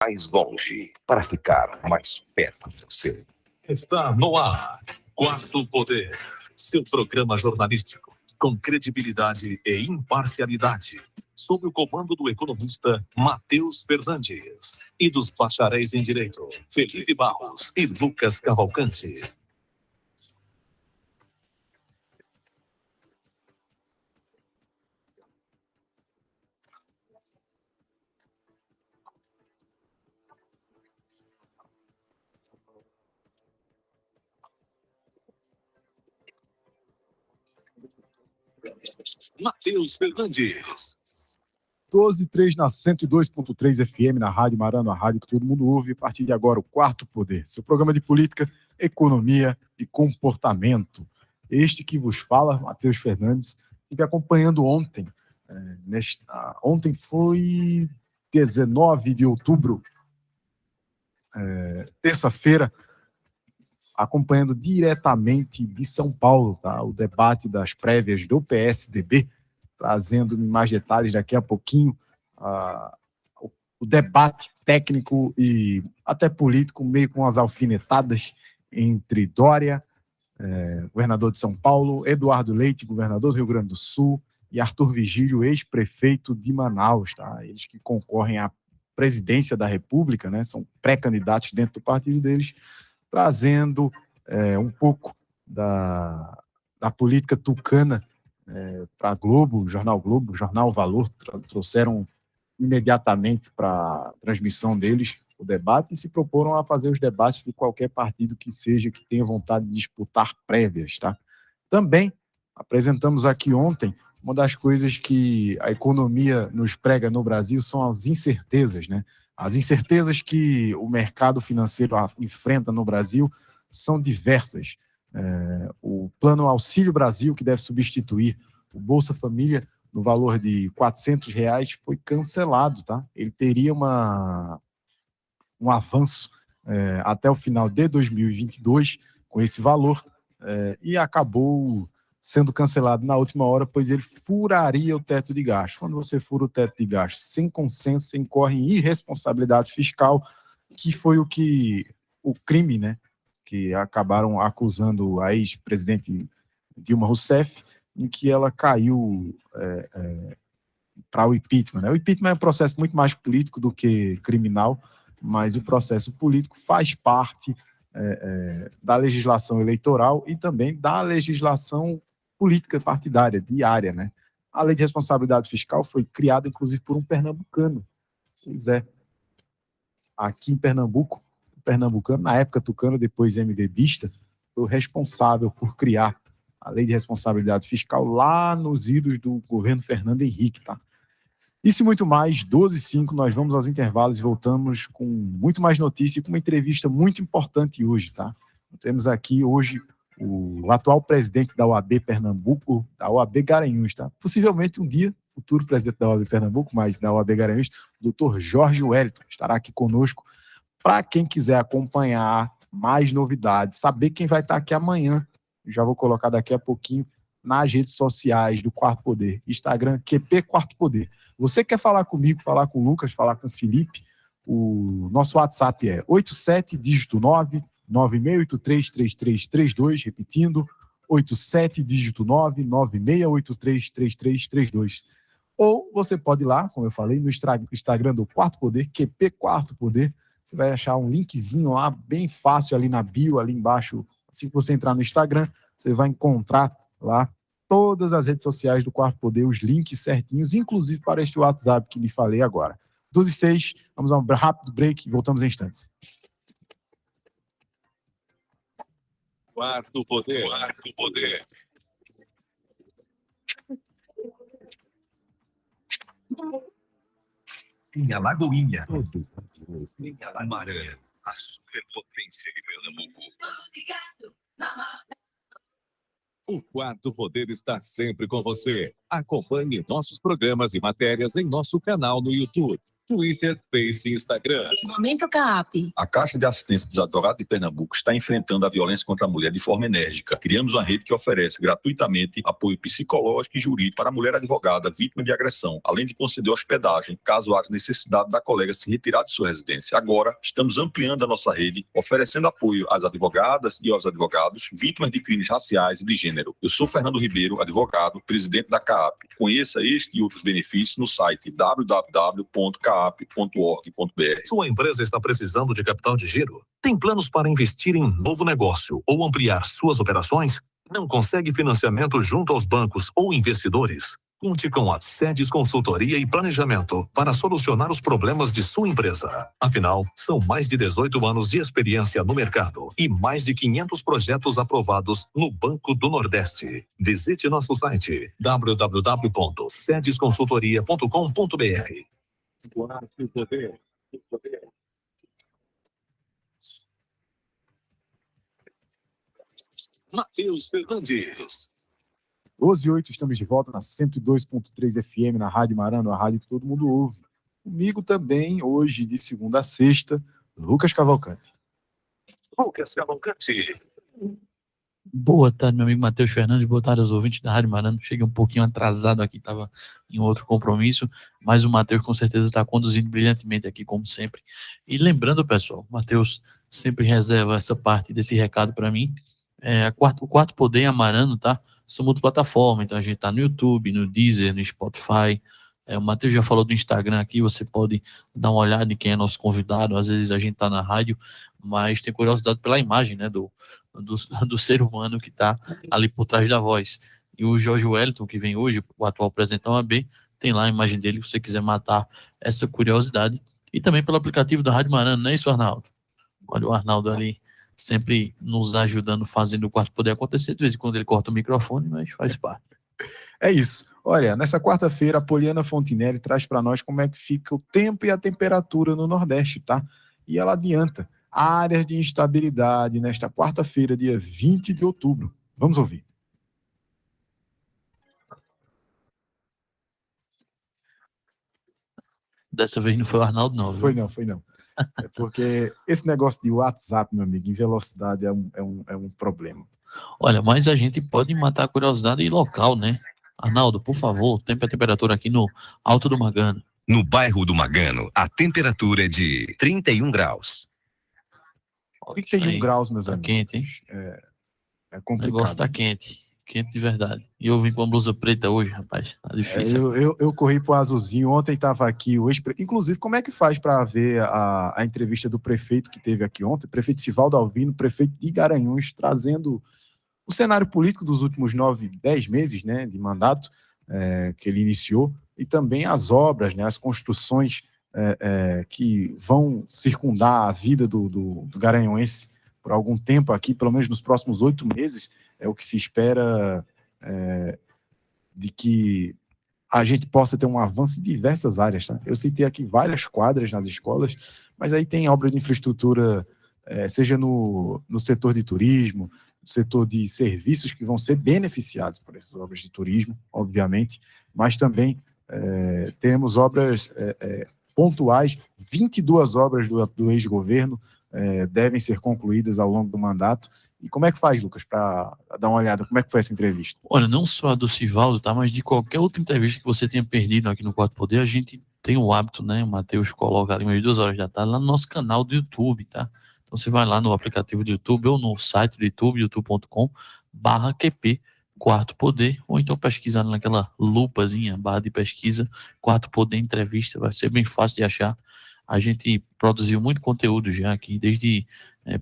mais longe para ficar mais perto de você. Está no ar, Quarto Poder, seu programa jornalístico com credibilidade e imparcialidade, sob o comando do economista Matheus Fernandes e dos bacharéis em Direito, Felipe Barros e Lucas Cavalcante. Matheus Fernandes. 12:03 na 102.3 FM, na Rádio Marano, a rádio que todo mundo ouve. A partir de agora, o Quarto Poder, seu programa de política, economia e comportamento. Este que vos fala, Matheus Fernandes, estive acompanhando ontem. Ontem foi 19 de outubro, terça-feira, acompanhando diretamente de São Paulo, tá? O debate das prévias do PSDB, trazendo mais detalhes daqui a pouquinho, o debate técnico e até político, meio com as alfinetadas entre Dória, governador de São Paulo, Eduardo Leite, governador do Rio Grande do Sul, e Arthur Vigílio, ex-prefeito de Manaus, tá? Eles que concorrem à presidência da República, né? São pré-candidatos dentro do partido deles, trazendo um pouco da política tucana para a Globo, Jornal Valor, trouxeram imediatamente para a transmissão deles o debate e se proporam a fazer os debates de qualquer partido que seja, que tenha vontade de disputar prévias, tá? Também apresentamos aqui ontem uma das coisas que a economia nos prega no Brasil são as incertezas, né? As incertezas que o mercado financeiro enfrenta no Brasil são diversas. O Plano Auxílio Brasil, que deve substituir o Bolsa Família no valor de R$ 400, foi cancelado, tá? Ele teria um avanço até o final de 2022 com esse valor e acabou sendo cancelado na última hora, pois ele furaria o teto de gastos. Quando você fura o teto de gastos sem consenso, você incorre em irresponsabilidade fiscal, que foi o crime, né, que acabaram acusando a ex-presidente Dilma Rousseff, em que ela caiu para o impeachment, né? O impeachment é um processo muito mais político do que criminal, mas o processo político faz parte da legislação eleitoral e também da legislação política partidária, diária, né? A lei de responsabilidade fiscal foi criada, inclusive, por um pernambucano. Pois é. Aqui em Pernambuco, o pernambucano, na época tucano, depois MDBista, foi o responsável por criar a lei de responsabilidade fiscal lá nos idos do governo Fernando Henrique, tá? Isso e muito mais, 12h05, nós vamos aos intervalos e voltamos com muito mais notícia e com uma entrevista muito importante hoje, tá? Temos aqui hoje o atual presidente da OAB Pernambuco, da OAB Garanhuns, tá? Possivelmente um dia, futuro presidente da OAB Pernambuco, mas da OAB Garanhuns, o doutor Jorge Wellington, estará aqui conosco para quem quiser acompanhar mais novidades, saber quem vai estar aqui amanhã. Já vou colocar daqui a pouquinho nas redes sociais do Quarto Poder, Instagram, QP Quarto Poder. Você quer falar comigo, falar com o Lucas, falar com o Felipe, o nosso WhatsApp é 87 dígito 9 96833332, repetindo, 87 dígito 9 96833332. Ou você pode ir lá, como eu falei, no Instagram do Quarto Poder, QP Quarto Poder. Você vai achar um linkzinho lá, bem fácil, ali na bio, ali embaixo. Assim que você entrar no Instagram, você vai encontrar lá todas as redes sociais do Quarto Poder, os links certinhos, inclusive para este WhatsApp que lhe falei agora. 12h06, vamos a um rápido break e voltamos em instantes. Quarto Poder. Quarto Poder. Em Alagoinha. Em Alamarã, a superpotência de Pernambuco. O Quarto Poder está sempre com você. Acompanhe nossos programas e matérias em nosso canal no YouTube. Twitter, Face e Instagram. Momento CAP. A Caixa de Assistência dos Advogados de Pernambuco está enfrentando a violência contra a mulher de forma enérgica. Criamos uma rede que oferece gratuitamente apoio psicológico e jurídico para a mulher advogada vítima de agressão, além de conceder hospedagem, caso haja necessidade da colega se retirar de sua residência. Agora, estamos ampliando a nossa rede, oferecendo apoio às advogadas e aos advogados vítimas de crimes raciais e de gênero. Eu sou Fernando Ribeiro, advogado, presidente da CAAP. Conheça este e outros benefícios no site www.caap.org.br. Sua empresa está precisando de capital de giro? Tem planos para investir em novo negócio ou ampliar suas operações? Não consegue financiamento junto aos bancos ou investidores? Conte com a Sedes Consultoria e Planejamento para solucionar os problemas de sua empresa. Afinal, são mais de 18 anos de experiência no mercado e mais de 500 projetos aprovados no Banco do Nordeste. Visite nosso site www.sedesconsultoria.com.br. Matheus Fernandes. 12h08, estamos de volta na 102.3 FM, na Rádio Marano, a rádio que todo mundo ouve. Comigo também, hoje, de segunda a sexta, Lucas Cavalcante. Lucas Cavalcante. Boa tarde, meu amigo Matheus Fernandes, boa tarde aos ouvintes da Rádio Marano. Cheguei um pouquinho atrasado aqui, estava em outro compromisso, mas o Matheus com certeza está conduzindo brilhantemente aqui, como sempre. E lembrando, pessoal, o Matheus sempre reserva essa parte desse recado para mim. O Quarto Poder Amarano, tá? São multiplataforma, então a gente tá no YouTube, no Deezer, no Spotify. O Matheus já falou do Instagram aqui, você pode dar uma olhada em quem é nosso convidado. Às vezes a gente tá na rádio, mas tem curiosidade pela imagem, né, do ser humano que tá ali por trás da voz. E o Jorge Wellington, que vem hoje, o atual presidente da OAB, tem lá a imagem dele, se você quiser matar essa curiosidade. E também pelo aplicativo da Rádio Marano, não é isso, Arnaldo? Olha o Arnaldo ali, sempre nos ajudando, fazendo o Quarto Poder acontecer. De vez em quando ele corta o microfone, mas faz parte. É isso. Olha, nessa quarta-feira, a Poliana Fontinelli traz para nós como é que fica o tempo e a temperatura no Nordeste, tá? E ela adianta áreas de instabilidade nesta quarta-feira, dia 20 de outubro. Vamos ouvir. Dessa vez não foi o Arnaldo, não. Viu? Foi não. É porque esse negócio de WhatsApp, meu amigo, em velocidade é um problema. Olha, mas a gente pode matar a curiosidade local, né? Arnaldo, por favor, tempo e a temperatura aqui no Alto do Magano. No bairro do Magano, a temperatura é de 31 graus. 31 graus, meus tá amigos. Quente, hein? É O complicado. negócio tá quente. Quente de verdade. E eu vim com a blusa preta hoje, rapaz. Tá difícil. Eu corri pro azulzinho, ontem estava aqui, hoje. Inclusive, como é que faz para ver a entrevista do prefeito que teve aqui ontem? Prefeito Sivaldo Alvino, prefeito de Garanhuns, trazendo o cenário político dos últimos 10 meses, né, de mandato que ele iniciou, e também as obras, né, as construções que vão circundar a vida do garanhuense por algum tempo aqui, pelo menos nos próximos 8 meses, é o que se espera de que a gente possa ter um avanço em diversas áreas. Tá? Eu citei aqui várias quadras nas escolas, mas aí tem obra de infraestrutura, seja no setor de turismo, no setor de serviços que vão ser beneficiados por essas obras de turismo, obviamente, mas também temos obras pontuais, 22 obras do ex-governo devem ser concluídas ao longo do mandato. E como é que faz, Lucas, para dar uma olhada? Como é que foi essa entrevista? Olha, não só a do Sivaldo, tá? Mas de qualquer outra entrevista que você tenha perdido aqui no Quarto Poder, a gente tem o hábito, né? O Matheus coloca ali umas 2 horas da tarde lá no nosso canal do YouTube, tá? Então você vai lá no aplicativo do YouTube ou no site do YouTube, youtube.com/QP Quarto Poder, ou então pesquisar naquela lupazinha, barra de pesquisa, Quarto Poder Entrevista, vai ser bem fácil de achar. A gente produziu muito conteúdo já aqui, desde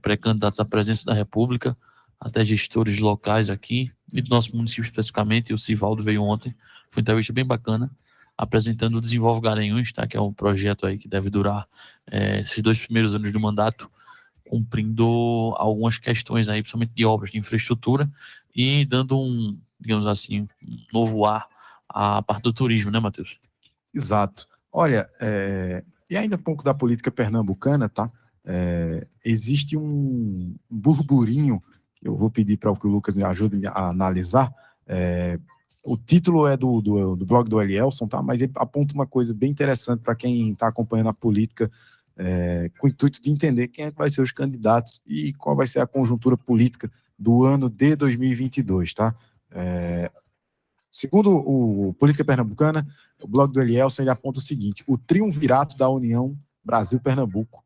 pré-candidatos à presidência da República, até gestores locais aqui, e do nosso município especificamente. O Sivaldo veio ontem, foi uma entrevista bem bacana, apresentando o Desenvolve Garanhuns, tá? Que é um projeto aí que deve durar esses 2 primeiros anos do mandato, cumprindo algumas questões aí, principalmente de obras de infraestrutura, e dando digamos assim, um novo ar à parte do turismo, né, Matheus? Exato. Olha, e ainda um pouco da política pernambucana, tá? Existe um burburinho, eu vou pedir para que o Lucas me ajude a analisar, O título é do blog do Elielson, tá? Mas ele aponta uma coisa bem interessante para quem está acompanhando a política, com o intuito de entender quem é que vai ser os candidatos e qual vai ser a conjuntura política do ano de 2022, tá? Segundo o Política Pernambucana, o blog do Elielson, ele aponta o seguinte: o triunvirato da União Brasil-Pernambuco.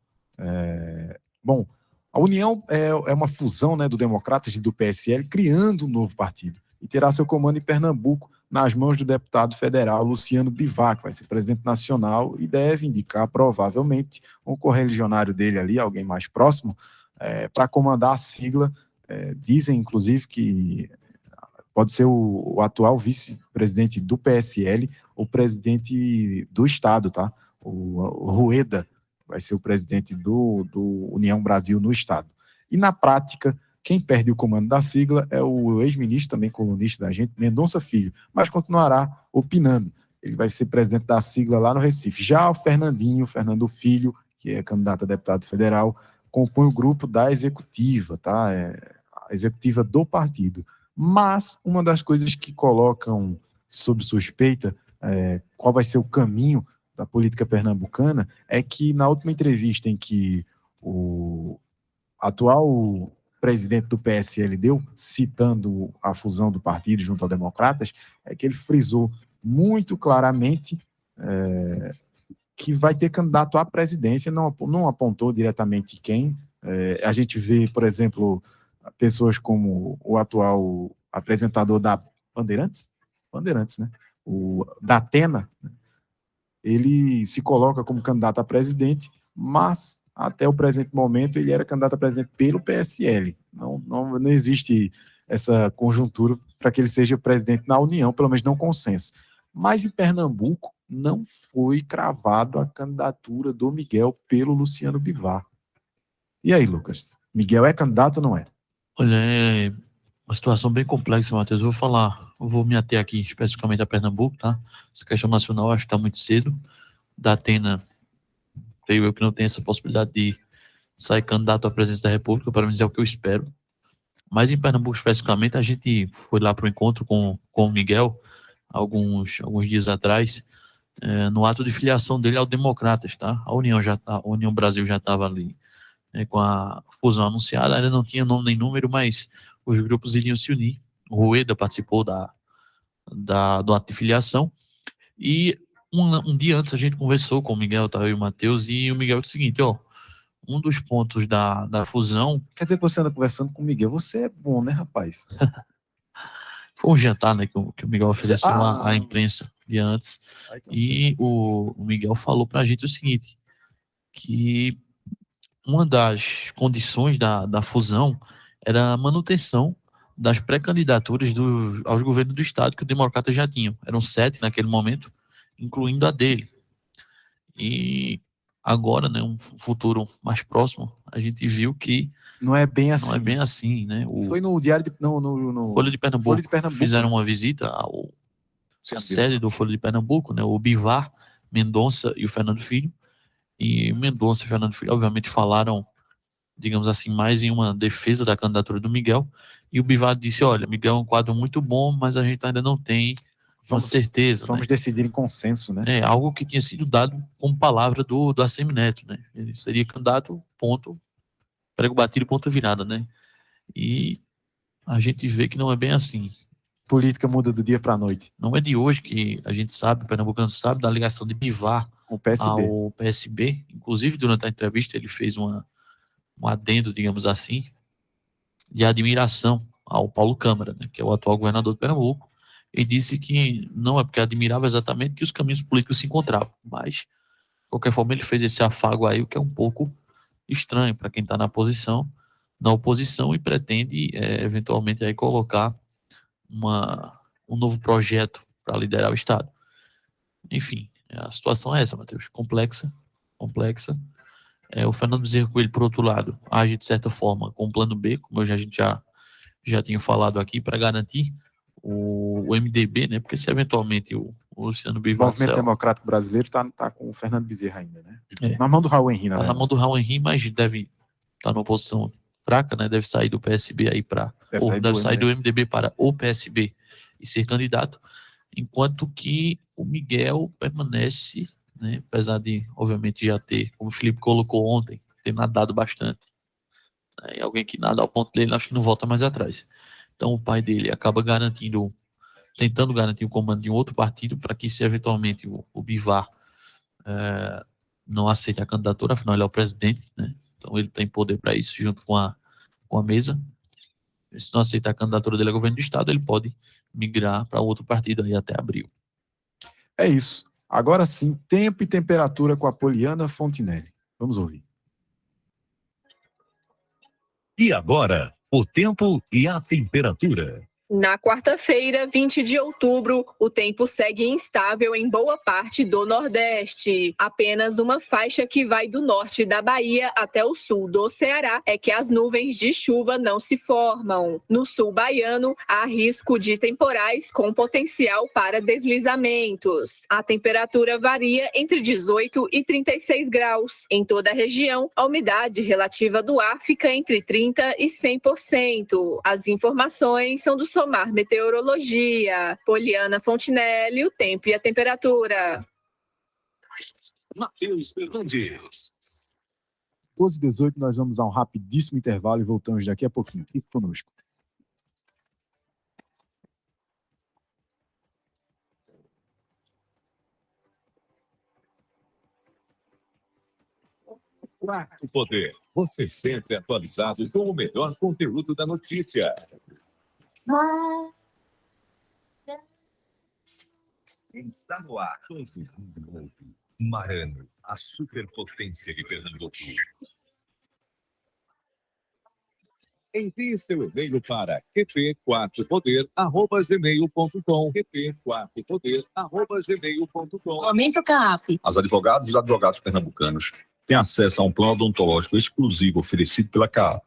Bom, a União é uma fusão, né, do Democratas e do PSL, criando um novo partido, e terá seu comando em Pernambuco nas mãos do deputado federal Luciano Bivar, que vai ser presidente nacional e deve indicar, provavelmente, um correligionário dele ali, alguém mais próximo, para comandar a sigla. Dizem, inclusive, que pode ser o atual vice-presidente do PSL, o presidente do Estado, tá? O Rueda vai ser o presidente do União Brasil no Estado. E, na prática, quem perde o comando da sigla é o ex-ministro, também colunista da gente, Mendonça Filho, mas continuará opinando. Ele vai ser presidente da sigla lá no Recife. Já o Fernando Filho, que é candidato a deputado federal, compõe o grupo da executiva, tá? A executiva do partido. Mas uma das coisas que colocam sob suspeita qual vai ser o caminho da política pernambucana é que, na última entrevista em que o atual presidente do PSL deu, citando a fusão do partido junto ao Democratas, é que ele frisou muito claramente que vai ter candidato à presidência, não apontou diretamente quem. A gente vê, por exemplo, pessoas como o atual apresentador da Bandeirantes, né? O Datena, ele se coloca como candidato a presidente, mas até o presente momento ele era candidato a presidente pelo PSL. Não existe essa conjuntura para que ele seja presidente na União, pelo menos não consenso. Mas em Pernambuco não foi cravado a candidatura do Miguel pelo Luciano Bivar. E aí, Lucas? Miguel é candidato ou não é? Olha, é uma situação bem complexa, Matheus. Eu vou me ater aqui especificamente a Pernambuco, tá? Essa questão nacional acho que está muito cedo. Da Atena, creio eu que não tem essa possibilidade de sair candidato à presidência da República, para mim é o que eu espero. Mas em Pernambuco especificamente, a gente foi lá para o encontro com o Miguel, alguns dias atrás, no ato de filiação dele ao Democratas, tá? A União Brasil já estava ali, com a fusão anunciada, ainda não tinha nome nem número, mas os grupos iriam se unir. O Rueda participou do ato de filiação, e um dia antes a gente conversou com o Miguel, tá, eu e o Matheus, e o Miguel disse o seguinte: um dos pontos da fusão... Quer dizer que você anda conversando com o Miguel, você é bom, né, rapaz? Foi um jantar, né, que o Miguel ofereceu à imprensa dia antes, e o Miguel falou pra gente o seguinte, que uma das condições da fusão era a manutenção das pré-candidaturas aos governos do Estado que o Democrata já tinham. Eram 7 naquele momento, incluindo a dele. E agora, né, um futuro mais próximo, a gente viu que não é bem assim. Não é bem assim, né? Foi no Diário no Folha de Pernambuco. Folha de Pernambuco. Fizeram uma visita à sede do Folha de Pernambuco, né? O Bivar, Mendonça e o Fernando Filho. E Mendonça e Fernando Filho, obviamente, falaram, digamos assim, mais em uma defesa da candidatura do Miguel. E o Bivar disse: olha, Miguel é um quadro muito bom, mas a gente ainda não tem uma certeza. Vamos decidir em consenso, né? Algo que tinha sido dado como palavra do ACM-Neto, né? Ele seria candidato, ponto, prego batido, ponto virada, né? E a gente vê que não é bem assim. Política muda do dia para a noite. Não é de hoje que a gente sabe, o pernambucano sabe, da ligação de Bivar ao PSB. Inclusive, durante a entrevista, ele fez um adendo, digamos assim, de admiração ao Paulo Câmara, né, que é o atual governador de Pernambuco. Ele disse que não é porque admirava exatamente que os caminhos políticos se encontravam, mas, de qualquer forma, ele fez esse afago aí, o que é um pouco estranho para quem está na oposição e pretende, eventualmente, aí colocar um novo projeto para liderar o Estado. Enfim, a situação é essa, Matheus, complexa. O Fernando Bezerra Coelho, por outro lado, age de certa forma com o plano B, como a gente já tinha falado aqui, para garantir o MDB, né? Porque se eventualmente o Luciano Bivar... O Movimento Democrático Brasileiro está com o Fernando Bezerra ainda, né? Na mão do Raul Henri, né? Tá na mão do Raul Henri, mas deve estar numa posição fraca, né? Deve sair do PSB aí deve sair do MDB para o PSB e ser candidato, enquanto que o Miguel permanece, né, apesar de, obviamente, já ter, como o Felipe colocou ontem, ter nadado bastante, né, e alguém que nada ao ponto dele, acho que não volta mais atrás. Então o pai dele acaba tentando garantir o comando de um outro partido para que, se eventualmente o Bivar não aceite a candidatura, afinal ele é o presidente, né? Então ele tem poder para isso, junto com a mesa. Se não aceitar a candidatura dele a governo do estado, ele pode migrar para outro partido aí até abril. É isso. Agora sim, tempo e temperatura com a Poliana Fontinelli. Vamos ouvir. E agora, o tempo e a temperatura. Na quarta-feira, 20 de outubro, o tempo segue instável em boa parte do Nordeste. Apenas uma faixa que vai do norte da Bahia até o sul do Ceará é que as nuvens de chuva não se formam. No sul baiano, há risco de temporais com potencial para deslizamentos. A temperatura varia entre 18 e 36 graus. Em toda a região, a umidade relativa do ar fica entre 30% e 100%. As informações são do Somar Meteorologia. Poliana Fontinelli, o tempo e a temperatura. Matheus Fernandes. 12h18, nós vamos a um rapidíssimo intervalo e voltamos daqui a pouquinho. Fique conosco. Quarto Poder. Você sempre atualizado com o melhor conteúdo da notícia. Está no ar. Todo mundo ouve. Marano, a superpotência de Pernambuco. Envie seu e-mail para qp4poder@gmail.com. qp4poder@gmail.com. Aumenta o CAP. As advogadas e os advogados pernambucanos têm acesso a um plano odontológico exclusivo oferecido pela CAAP.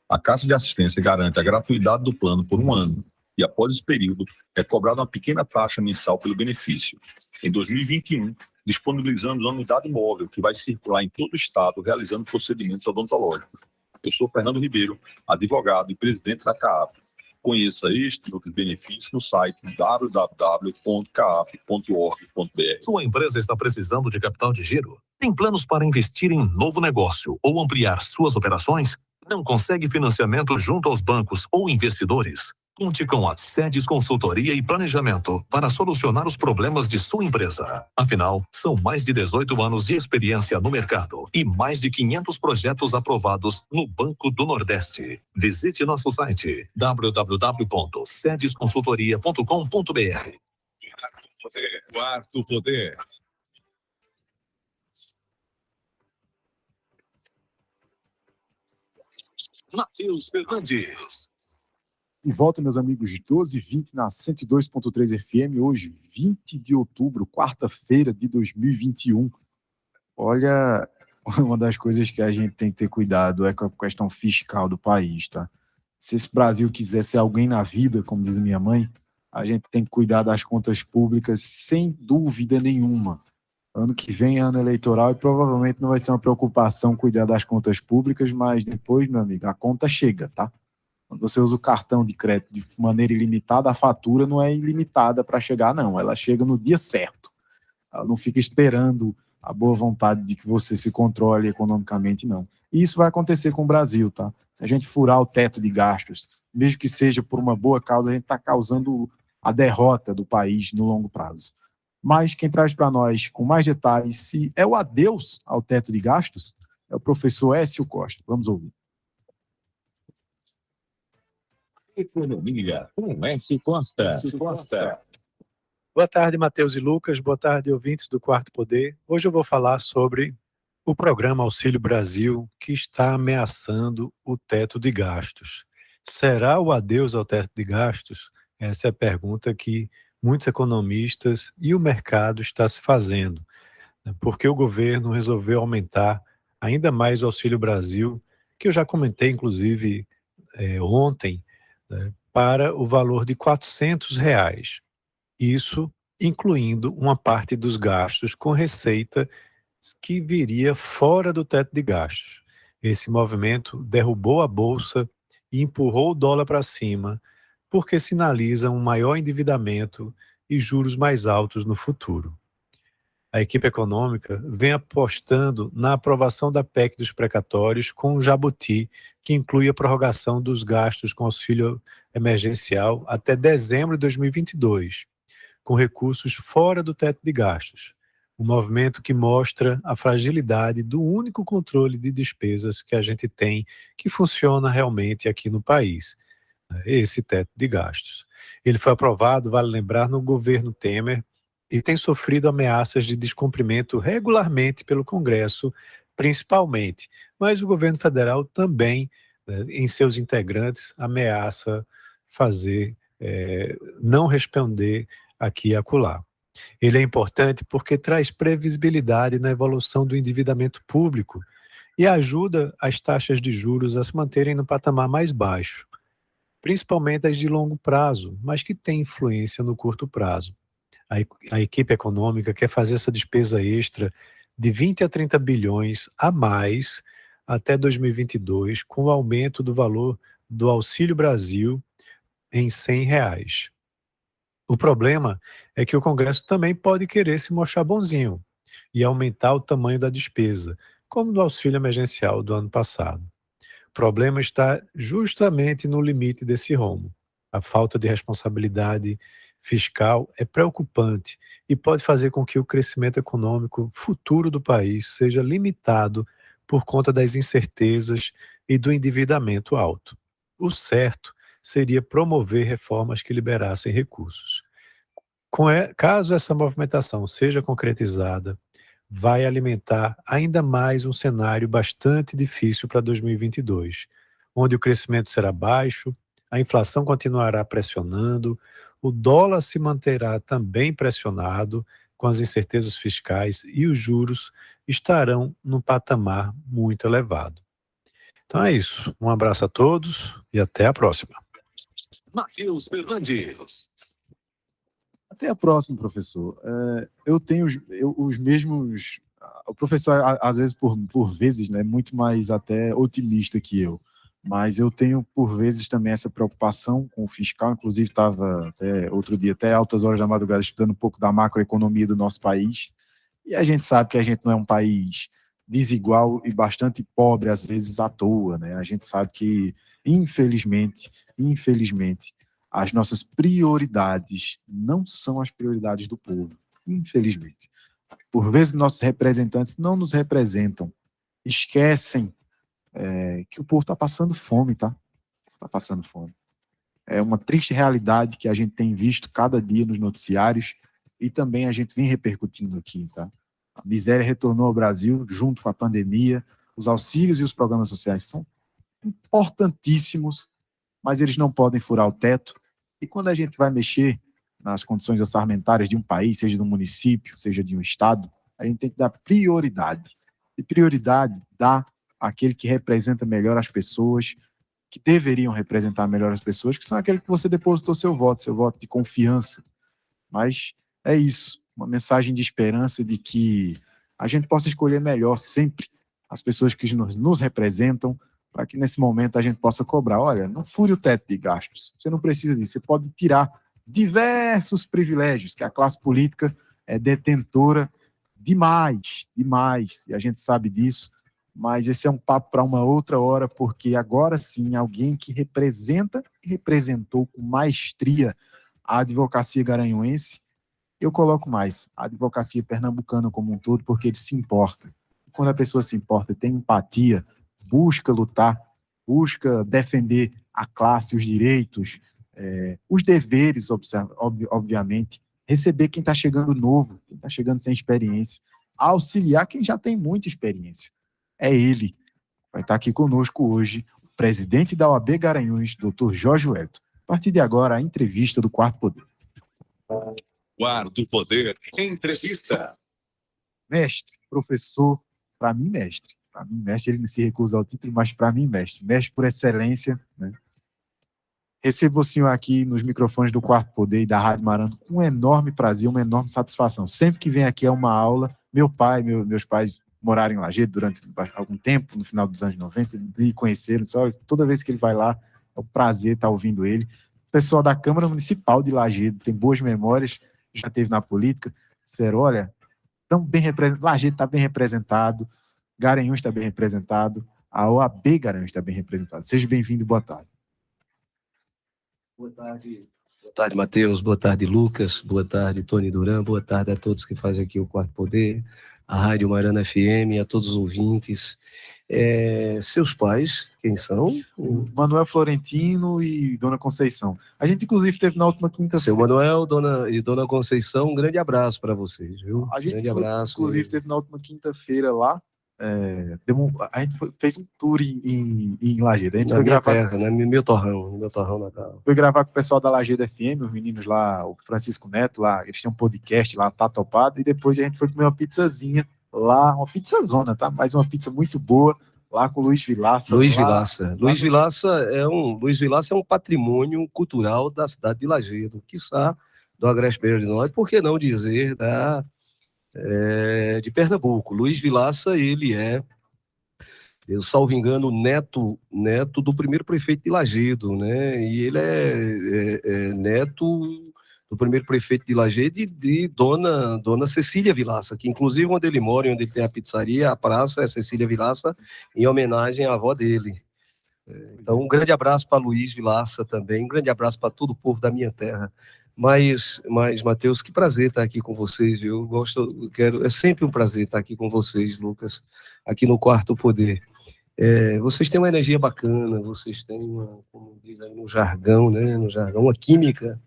A Caixa de Assistência garante a gratuidade do plano por 1 ano e, após esse período, é cobrada uma pequena taxa mensal pelo benefício. Em 2021, disponibilizamos uma unidade móvel que vai circular em todo o estado realizando procedimentos odontológicos. Eu sou Fernando Ribeiro, advogado e presidente da CAAP. Conheça este e outros benefícios no site www.caap.org.br. Sua empresa está precisando de capital de giro? Tem planos para investir em novo negócio ou ampliar suas operações? Não consegue financiamento junto aos bancos ou investidores? Conte com a Sedes Consultoria e Planejamento para solucionar os problemas de sua empresa. Afinal, são mais de 18 anos de experiência no mercado e mais de 500 projetos aprovados no Banco do Nordeste. Visite nosso site www.sedesconsultoria.com.br. Quarto Poder. Matheus Fernandes. De volta, meus amigos, 12h20 na 102.3 FM, hoje, 20 de outubro, quarta-feira de 2021. Olha, uma das coisas que a gente tem que ter cuidado é com a questão fiscal do país, tá? Se esse Brasil quiser ser alguém na vida, como diz minha mãe, a gente tem que cuidar das contas públicas sem dúvida nenhuma. Ano que vem é ano eleitoral e provavelmente não vai ser uma preocupação cuidar das contas públicas, mas depois, meu amigo, a conta chega, tá? Quando você usa o cartão de crédito de maneira ilimitada, a fatura não é ilimitada para chegar, não. Ela chega no dia certo. Ela não fica esperando a boa vontade de que você se controle economicamente, não. E isso vai acontecer com o Brasil, tá? Se a gente furar o teto de gastos, mesmo que seja por uma boa causa, a gente está causando a derrota do país no longo prazo. Mas quem traz para nós com mais detalhes se é o adeus ao teto de gastos é o professor Écio Costa. Vamos ouvir. Economia com Écio Costa. Boa tarde, Matheus e Lucas. Boa tarde, ouvintes do Quarto Poder. Hoje eu vou falar sobre o programa Auxílio Brasil, que está ameaçando o teto de gastos. Será o adeus ao teto de gastos? Essa é a pergunta que muitos economistas e o mercado está se fazendo, porque o governo resolveu aumentar ainda mais o Auxílio Brasil, que eu já comentei, inclusive, ontem, para o valor de R$400. Isso incluindo uma parte dos gastos com receita que viria fora do teto de gastos. Esse movimento derrubou a bolsa e empurrou o dólar para cima, porque sinaliza um maior endividamento e juros mais altos no futuro. A equipe econômica vem apostando na aprovação da PEC dos precatórios com um jabuti, que inclui a prorrogação dos gastos com auxílio emergencial até dezembro de 2022, com recursos fora do teto de gastos. Um movimento que mostra a fragilidade do único controle de despesas que a gente tem, que funciona realmente aqui no país, esse teto de gastos. Ele foi aprovado, vale lembrar, no governo Temer, e tem sofrido ameaças de descumprimento regularmente pelo Congresso, principalmente. Mas o governo federal também, em seus integrantes, ameaça não responder aqui e acolá. Ele é importante porque traz previsibilidade na evolução do endividamento público e ajuda as taxas de juros a se manterem no patamar mais baixo, principalmente as de longo prazo, mas que têm influência no curto prazo. A equipe econômica quer fazer essa despesa extra de 20 a 30 bilhões a mais até 2022, com o aumento do valor do Auxílio Brasil em R$ 100. O problema é que o Congresso também pode querer se mostrar bonzinho e aumentar o tamanho da despesa, como no auxílio emergencial do ano passado. O problema está justamente no limite desse rombo. A falta de responsabilidade fiscal é preocupante e pode fazer com que o crescimento econômico futuro do país seja limitado por conta das incertezas e do endividamento alto. O certo seria promover reformas que liberassem recursos. Caso essa movimentação seja concretizada, vai alimentar ainda mais um cenário bastante difícil para 2022, onde o crescimento será baixo, a inflação continuará pressionando, o dólar se manterá também pressionado com as incertezas fiscais e os juros estarão num patamar muito elevado. Então é isso. Um abraço a todos e até a próxima. Matheus Fernandes. Até a próxima, professor. Eu tenho os mesmos... O professor, às vezes, por vezes, né, muito mais até otimista que eu. Mas eu tenho, por vezes, também essa preocupação com o fiscal. Inclusive, estava outro dia, até altas horas da madrugada, estudando um pouco da macroeconomia do nosso país. E a gente sabe que a gente não é um país desigual e bastante pobre, às vezes, à toa, né? A gente sabe que, infelizmente, as nossas prioridades não são as prioridades do povo. Infelizmente. Por vezes, nossos representantes não nos representam. Esquecem que o povo está passando fome, tá? Está passando fome. É uma triste realidade que a gente tem visto cada dia nos noticiários e também a gente vem repercutindo aqui, tá? A miséria retornou ao Brasil junto com a pandemia. Os auxílios e os programas sociais são importantíssimos, mas eles não podem furar o teto. E quando a gente vai mexer nas condições orçamentárias de um país, seja de um município, seja de um estado, a gente tem que dar prioridade. E prioridade dá aquele que representa melhor as pessoas, que deveriam representar melhor as pessoas, que são aqueles que você depositou seu voto de confiança. Mas é isso, uma mensagem de esperança de que a gente possa escolher melhor sempre as pessoas que nos representam, para que nesse momento a gente possa cobrar. Olha, não fure o teto de gastos, você não precisa disso, você pode tirar diversos privilégios que a classe política é detentora demais, e a gente sabe disso. Mas esse é um papo para uma outra hora, porque agora sim, alguém que representa e representou com maestria a advocacia garanhuense, eu coloco mais, a advocacia pernambucana como um todo, porque ele se importa. Quando a pessoa se importa, tem empatia, busca lutar, busca defender a classe, os direitos, os deveres, obviamente, receber quem está chegando novo, quem está chegando sem experiência, auxiliar quem já tem muita experiência. É ele. Vai estar aqui conosco hoje o presidente da OAB Garanhuns, Dr. Jorge Wellington. A partir de agora, a entrevista do Quarto Poder. Quarto Poder, entrevista. Mestre, professor, para mim, mestre. Para mim, mestre, ele se recusa ao título, mas para mim, mestre. Mestre por excelência, né? Recebo o senhor aqui nos microfones do Quarto Poder e da Rádio Marano com um enorme prazer, uma enorme satisfação. Sempre que vem aqui é uma aula. Meus pais moraram em Lajeado durante algum tempo, no final dos anos 90, e conheceram. Toda vez que ele vai lá, é um prazer estar ouvindo ele. pessoal da Câmara Municipal de Lajedo tem boas memórias, já teve na política, disseram, olha, tão bem representado, Lajedo está bem representado, Garanhuns está bem representado, a OAB Garanhuns está bem representada. Seja bem-vindo e boa tarde. Boa tarde, Matheus. Boa tarde, Lucas. Boa tarde, Tony Duran. Boa tarde a todos que fazem aqui o Quarto Poder, a Rádio Marana FM, a todos os ouvintes. Seus pais, quem são? Manuel Florentino e Dona Conceição. A gente, inclusive, teve na última quinta-feira. Seu Manuel e Dona Conceição, um grande abraço para vocês, viu? A gente, grande abraço. Inclusive, teve na última quinta-feira lá. A gente fez um tour em Lajedo. A gente foi gravar, terra, né? Meu torrão natal. Foi gravar com o pessoal da Lajedo FM, os meninos lá, o Francisco Neto lá, eles têm um podcast lá, tá topado, e depois a gente foi comer uma pizzazinha lá, uma pizzazona, tá? Mas uma pizza muito boa, lá com o Luiz Vilaça. Luiz Vilaça é um patrimônio cultural da cidade de Lajedo, quiçá do Agreste Meio de Norte, por que não dizer de Pernambuco. Luiz Vilaça, ele eu salvo engano, neto do primeiro prefeito de Lajedo, né? E ele é neto do primeiro prefeito de Lajedo e de dona Cecília Vilaça, que inclusive onde ele mora e onde ele tem a pizzaria, a praça é Cecília Vilaça, em homenagem à avó dele. Então, um grande abraço para Luiz Vilaça também, um grande abraço para todo o povo da minha terra. Mas, Matheus, que prazer estar aqui com vocês. É sempre um prazer estar aqui com vocês, Lucas, aqui no Quarto Poder. Vocês têm uma energia bacana, vocês têm como diz aí no jargão, né? No jargão, uma química.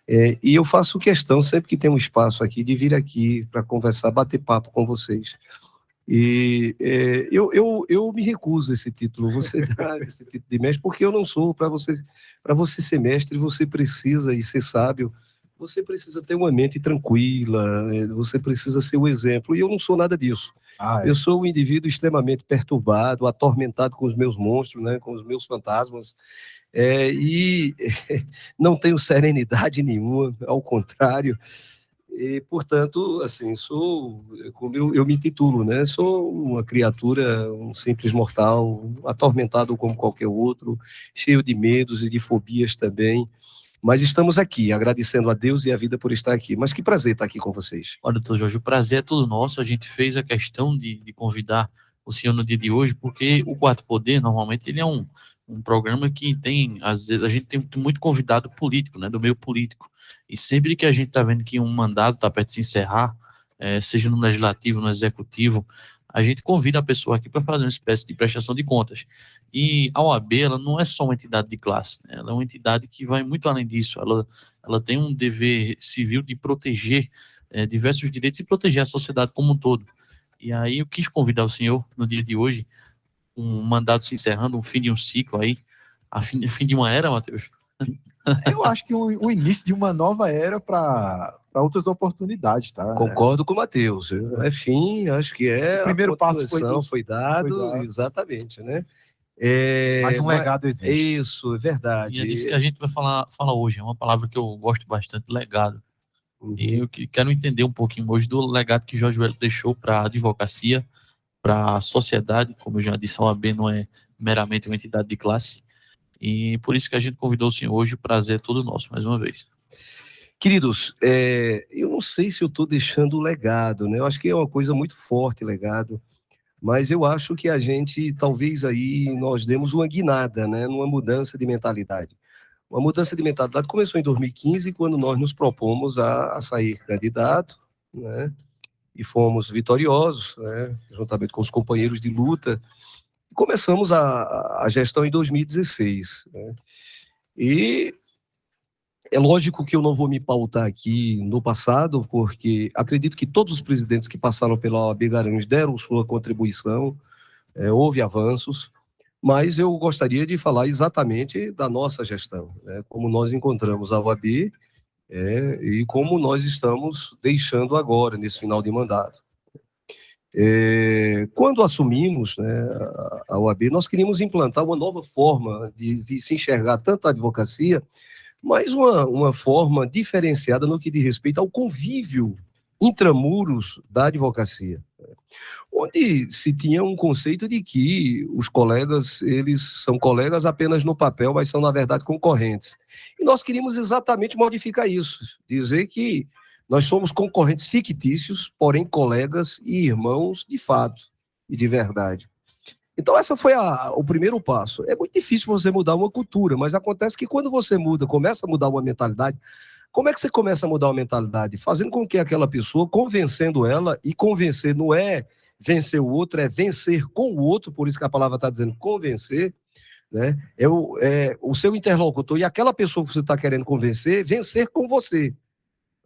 E eu faço questão, sempre que tem um espaço aqui, de vir aqui para conversar, bater papo com vocês. E eu me recuso a esse título, você dá esse título de mestre, porque eu não sou. Para você ser mestre, você precisa, e ser sábio, você precisa ter uma mente tranquila, você precisa ser o exemplo, e eu não sou nada disso. Eu sou um indivíduo extremamente perturbado, atormentado com os meus monstros, né, com os meus fantasmas, e não tenho serenidade nenhuma, ao contrário. E, portanto, assim, como eu me intitulo, né? Sou uma criatura, um simples mortal, atormentado como qualquer outro, cheio de medos e de fobias também. Mas estamos aqui, agradecendo a Deus e a vida por estar aqui. Mas que prazer estar aqui com vocês. Olha, doutor Jorge, o prazer é todo nosso. A gente fez a questão de convidar o senhor no dia de hoje, porque o Quarto Poder, normalmente, ele é um programa que tem, às vezes, a gente tem muito convidado político, né? Do meio político. E sempre que a gente está vendo que um mandato está perto de se encerrar, seja no legislativo, no executivo, a gente convida a pessoa aqui para fazer uma espécie de prestação de contas. E a OAB, ela não é só uma entidade de classe, né? Ela é uma entidade que vai muito além disso. Ela tem um dever civil de proteger diversos direitos e proteger a sociedade como um todo. E aí eu quis convidar o senhor, no dia de hoje, um mandato se encerrando, um fim de um ciclo aí, fim de uma era, Matheus. Eu acho que o início de uma nova era para outras oportunidades, tá? Concordo com o Matheus. É fim, acho que o primeiro passo foi dado, exatamente, né? Mas um legado existe. Isso, é verdade. E é disso que a gente vai falar hoje. É uma palavra que eu gosto bastante, legado. E eu quero entender um pouquinho hoje do legado que Jorge Wellington deixou para a advocacia, para a sociedade. Como eu já disse, a OAB não é meramente uma entidade de classe. E por isso que a gente convidou o senhor hoje. O prazer é todo nosso, mais uma vez. Queridos, eu não sei se eu estou deixando o legado, né? Eu acho que é uma coisa muito forte, legado. Mas eu acho que a gente, talvez aí, nós demos uma guinada, né? Numa mudança de mentalidade. Uma mudança de mentalidade começou em 2015, quando nós nos propomos a sair candidato, né? E fomos vitoriosos, né? Juntamente com os companheiros de luta. Começamos a gestão em 2016, né? E é lógico que eu não vou me pautar aqui no passado, porque acredito que todos os presidentes que passaram pela OAB Garanhuns deram sua contribuição, houve avanços, mas eu gostaria de falar exatamente da nossa gestão, né? Como nós encontramos a OAB e como nós estamos deixando agora, nesse final de mandato. Quando assumimos, né, a OAB, nós queríamos implantar uma nova forma de se enxergar tanto a advocacia, mas uma forma diferenciada no que diz respeito ao convívio intramuros da advocacia. onde se tinha um conceito de que os colegas, eles são colegas apenas no papel, mas são, na verdade, concorrentes. E nós queríamos exatamente modificar isso, dizer que nós somos concorrentes fictícios, porém colegas e irmãos de fato e de verdade. Então, esse foi o primeiro passo. É muito difícil você mudar uma cultura, mas acontece que quando você muda, começa a mudar uma mentalidade, como é que você começa a mudar uma mentalidade? Fazendo com que aquela pessoa, convencendo ela, e convencer não é vencer o outro, é vencer com o outro, por isso que a palavra está dizendo convencer, né? O seu interlocutor e aquela pessoa que você está querendo convencer, vencer com você.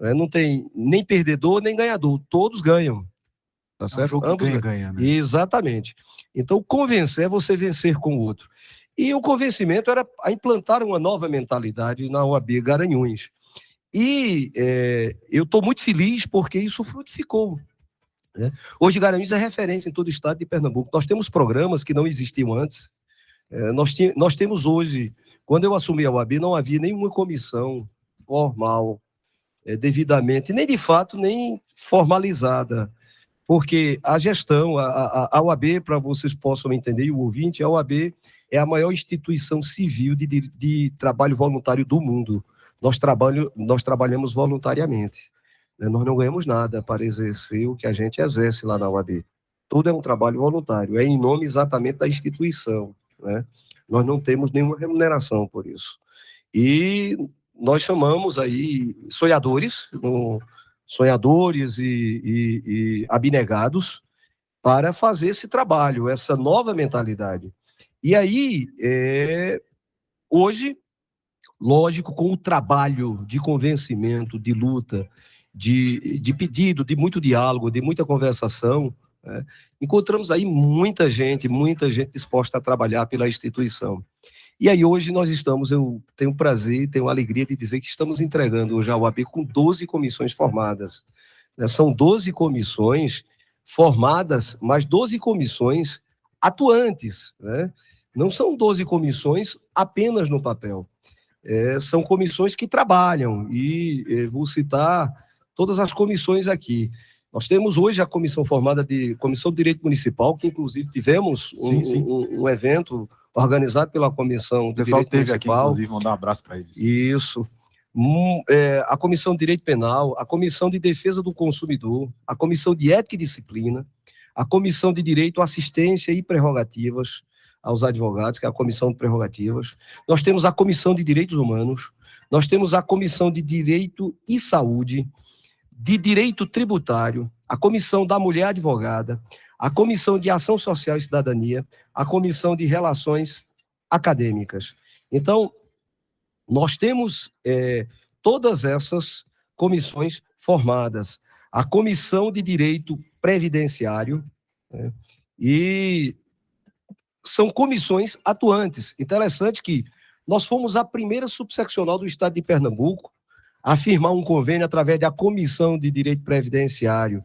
Né? Não tem nem perdedor, nem ganhador, todos ganham. Tá certo? É um jogo Ambos ganha-ganha, né? Exatamente. Então, convencer é você vencer com o outro. E o convencimento era a implantar uma nova mentalidade na OAB Garanhuns. E eu estou muito feliz porque isso frutificou. Né? Hoje, Garanhuns é referência em todo o estado de Pernambuco. Nós temos programas que não existiam antes. Nós temos hoje, quando eu assumi a OAB, não havia nenhuma comissão formal, devidamente, nem de fato, nem formalizada. Porque a gestão, a OAB, para vocês possam entender, e o ouvinte, a OAB é a maior instituição civil de trabalho voluntário do mundo. Nós trabalhamos voluntariamente. Né? Nós não ganhamos nada para exercer o que a gente exerce lá na OAB. Tudo é um trabalho voluntário, é em nome exatamente da instituição. Né? Nós não temos nenhuma remuneração por isso. E nós chamamos aí sonhadores e abnegados para fazer esse trabalho, essa nova mentalidade. E aí, hoje, lógico, com o trabalho de convencimento, de luta, de pedido, de muito diálogo, de muita conversação, né, encontramos aí muita gente disposta a trabalhar pela instituição. E aí hoje eu tenho o prazer, tenho a alegria de dizer que estamos entregando hoje a OAB com 12 comissões formadas. Né? São 12 comissões formadas, mas 12 comissões atuantes. Né? Não são 12 comissões apenas no papel. São comissões que trabalham, e vou citar todas as comissões aqui. Nós temos hoje a comissão formada de Comissão de Direito Municipal, que inclusive tivemos um evento organizado pela Comissão de Direito teve Municipal. aqui, inclusive, mandar um abraço para eles. Isso. A Comissão de Direito Penal, a Comissão de Defesa do Consumidor, a Comissão de Ética e Disciplina, a Comissão de Direito, Assistência e Prerrogativas aos Advogados, que é a Comissão de Prerrogativas. Nós temos a Comissão de Direitos Humanos, nós temos a Comissão de Direito e Saúde, de Direito Tributário, a Comissão da Mulher Advogada, a Comissão de Ação Social e Cidadania, a Comissão de Relações Acadêmicas. Então, nós temos todas essas comissões formadas. A Comissão de Direito Previdenciário, né, e são comissões atuantes. Interessante que nós fomos a primeira subseccional do estado de Pernambuco a firmar um convênio através da Comissão de Direito Previdenciário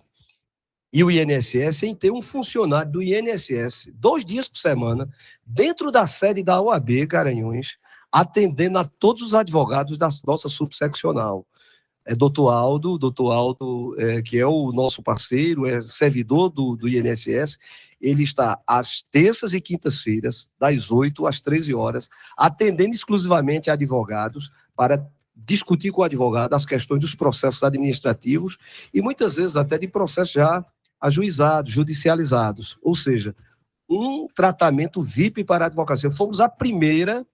e o INSS, em ter um funcionário do INSS 2 dias por semana, dentro da sede da OAB Garanhuns, atendendo a todos os advogados da nossa subseccional. Doutor Aldo, que é o nosso parceiro, é servidor do INSS, ele está às terças e quintas-feiras, das 8 às 13 horas, atendendo exclusivamente a advogados para discutir com o advogado as questões dos processos administrativos e muitas vezes até de processos já ajuizados, judicializados, ou seja, um tratamento VIP para a advocacia. Fomos a primeira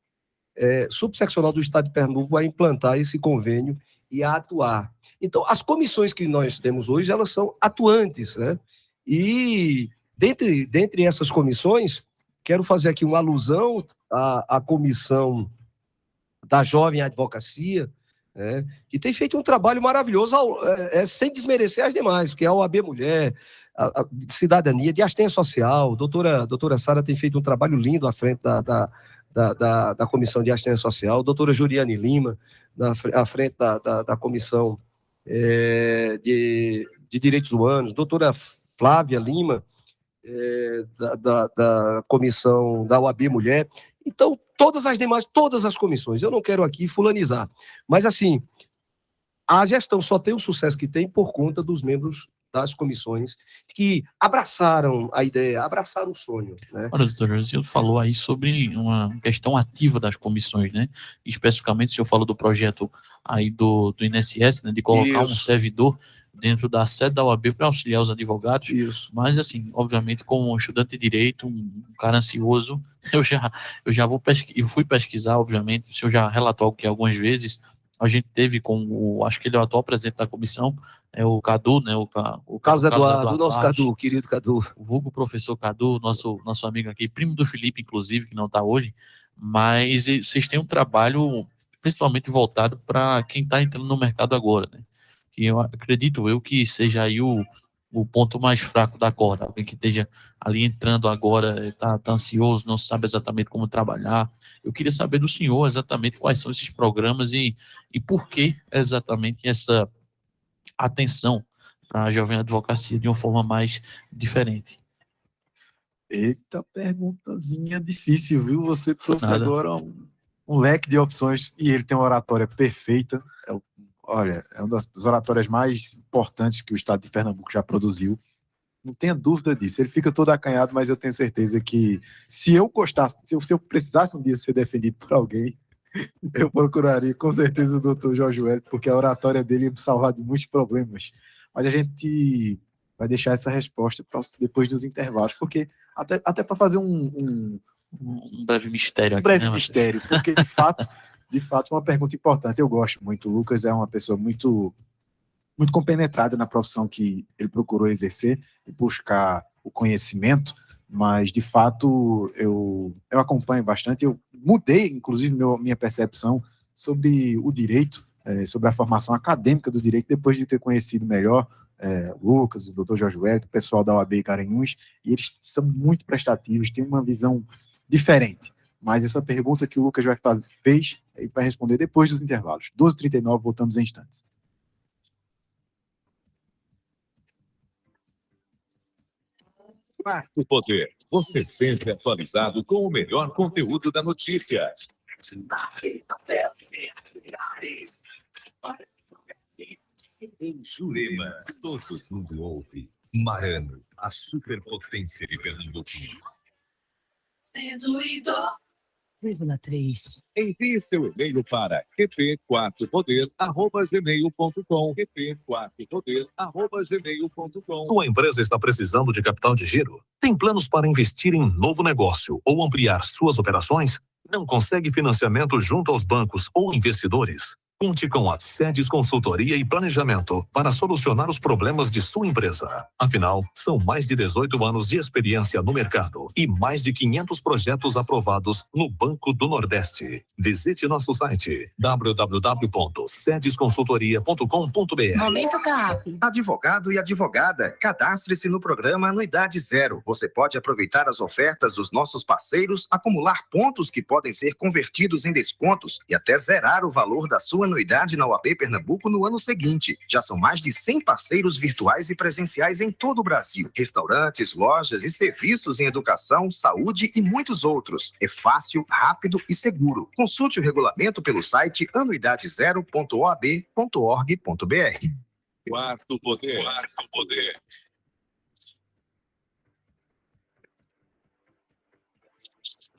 subseccional do estado de Pernambuco a implantar esse convênio e a atuar. Então, as comissões que nós temos hoje, elas são atuantes, né? E dentre essas comissões, quero fazer aqui uma alusão à comissão da Jovem Advocacia, que tem feito um trabalho maravilhoso, sem desmerecer as demais, porque a OAB Mulher, a Cidadania, de Assistência Social, doutora Sara tem feito um trabalho lindo à frente da Comissão de Assistência Social, doutora Juriane Lima, à frente da Comissão de Direitos Humanos, doutora Flávia Lima, da Comissão da OAB Mulher. Então, todas as comissões, eu não quero aqui fulanizar, mas assim, a gestão só tem o sucesso que tem por conta dos membros das comissões que abraçaram a ideia, abraçaram o sonho, né? Olha, doutor José, o senhor falou aí sobre uma questão ativa das comissões, né? Especificamente, o senhor falou do projeto aí do INSS, né? De colocar um Isso. servidor dentro da sede da OAB para auxiliar os advogados. Isso. Mas, assim, obviamente, como estudante de direito, um cara ansioso, eu já eu fui pesquisar, obviamente, o senhor já relatou aqui algumas vezes, a gente teve com acho que ele é o atual presidente da comissão, é o Cadu, né? O Carlos Eduardo, o nosso Barros, Cadu, querido Cadu. o vulgo professor Cadu, nosso amigo aqui, primo do Felipe, inclusive, que não está hoje, mas vocês têm um trabalho principalmente voltado para quem está entrando no mercado agora, né? Que eu acredito que seja aí o ponto mais fraco da corda, alguém que esteja ali entrando agora, está ansioso, não sabe exatamente como trabalhar. Eu queria saber do senhor exatamente quais são esses programas e por que exatamente essa atenção para a jovem advocacia de uma forma mais diferente. Eita, perguntazinha difícil, viu? Você trouxe Nada. agora um leque de opções e ele tem uma oratória perfeita. Olha, é uma das oratórias mais importantes que o estado de Pernambuco já produziu. Não tenha dúvida disso. Ele fica todo acanhado, mas eu tenho certeza que se eu gostasse, se eu precisasse um dia ser defendido por alguém, eu procuraria com certeza o doutor Jorge Wellington, porque a oratória dele ia me salvar de muitos problemas. Mas a gente vai deixar essa resposta para depois dos intervalos, porque até para fazer um breve mistério aqui, breve né, mistério, porque de fato é uma pergunta importante. Eu gosto muito. O Lucas é uma pessoa muito compenetrada na profissão que ele procurou exercer e buscar o conhecimento, mas de fato eu acompanho bastante. Eu mudei, inclusive, minha percepção sobre o direito, sobre a formação acadêmica do direito, depois de ter conhecido melhor o Lucas, o doutor Jorge Wellington, o pessoal da OAB Garanhuns, e eles são muito prestativos, têm uma visão diferente. Mas essa pergunta que o Lucas fez, ele vai responder depois dos intervalos. 12h39, voltamos em instantes. Quarto Poder. Você sempre atualizado com o melhor conteúdo da notícia. Em Jurema, todo mundo ouve. Marano, a superpotência de Pernambuco. 102,3. Envie seu e-mail para qp4poder@gmail.com. qp4poder@gmail.com. Sua empresa está precisando de capital de giro? Tem planos para investir em novo negócio ou ampliar suas operações? Não consegue financiamento junto aos bancos ou investidores? Conte com a Sedes Consultoria e Planejamento para solucionar os problemas de sua empresa. Afinal, são mais de 18 anos de experiência no mercado e mais de 500 projetos aprovados no Banco do Nordeste. Visite nosso site www.sedesconsultoria.com.br. Momento CAP. Advogado e advogada, cadastre-se no programa Anuidade Zero. Você pode aproveitar as ofertas dos nossos parceiros, acumular pontos que podem ser convertidos em descontos e até zerar o valor da sua anuidade na OAB Pernambuco no ano seguinte. Já são mais de 100 parceiros virtuais e presenciais em todo o Brasil. Restaurantes, lojas e serviços em educação, saúde e muitos outros. É fácil, rápido e seguro. Consulte o regulamento pelo site anuidadezero.oab.org.br. Quarto Poder. Quarto Poder.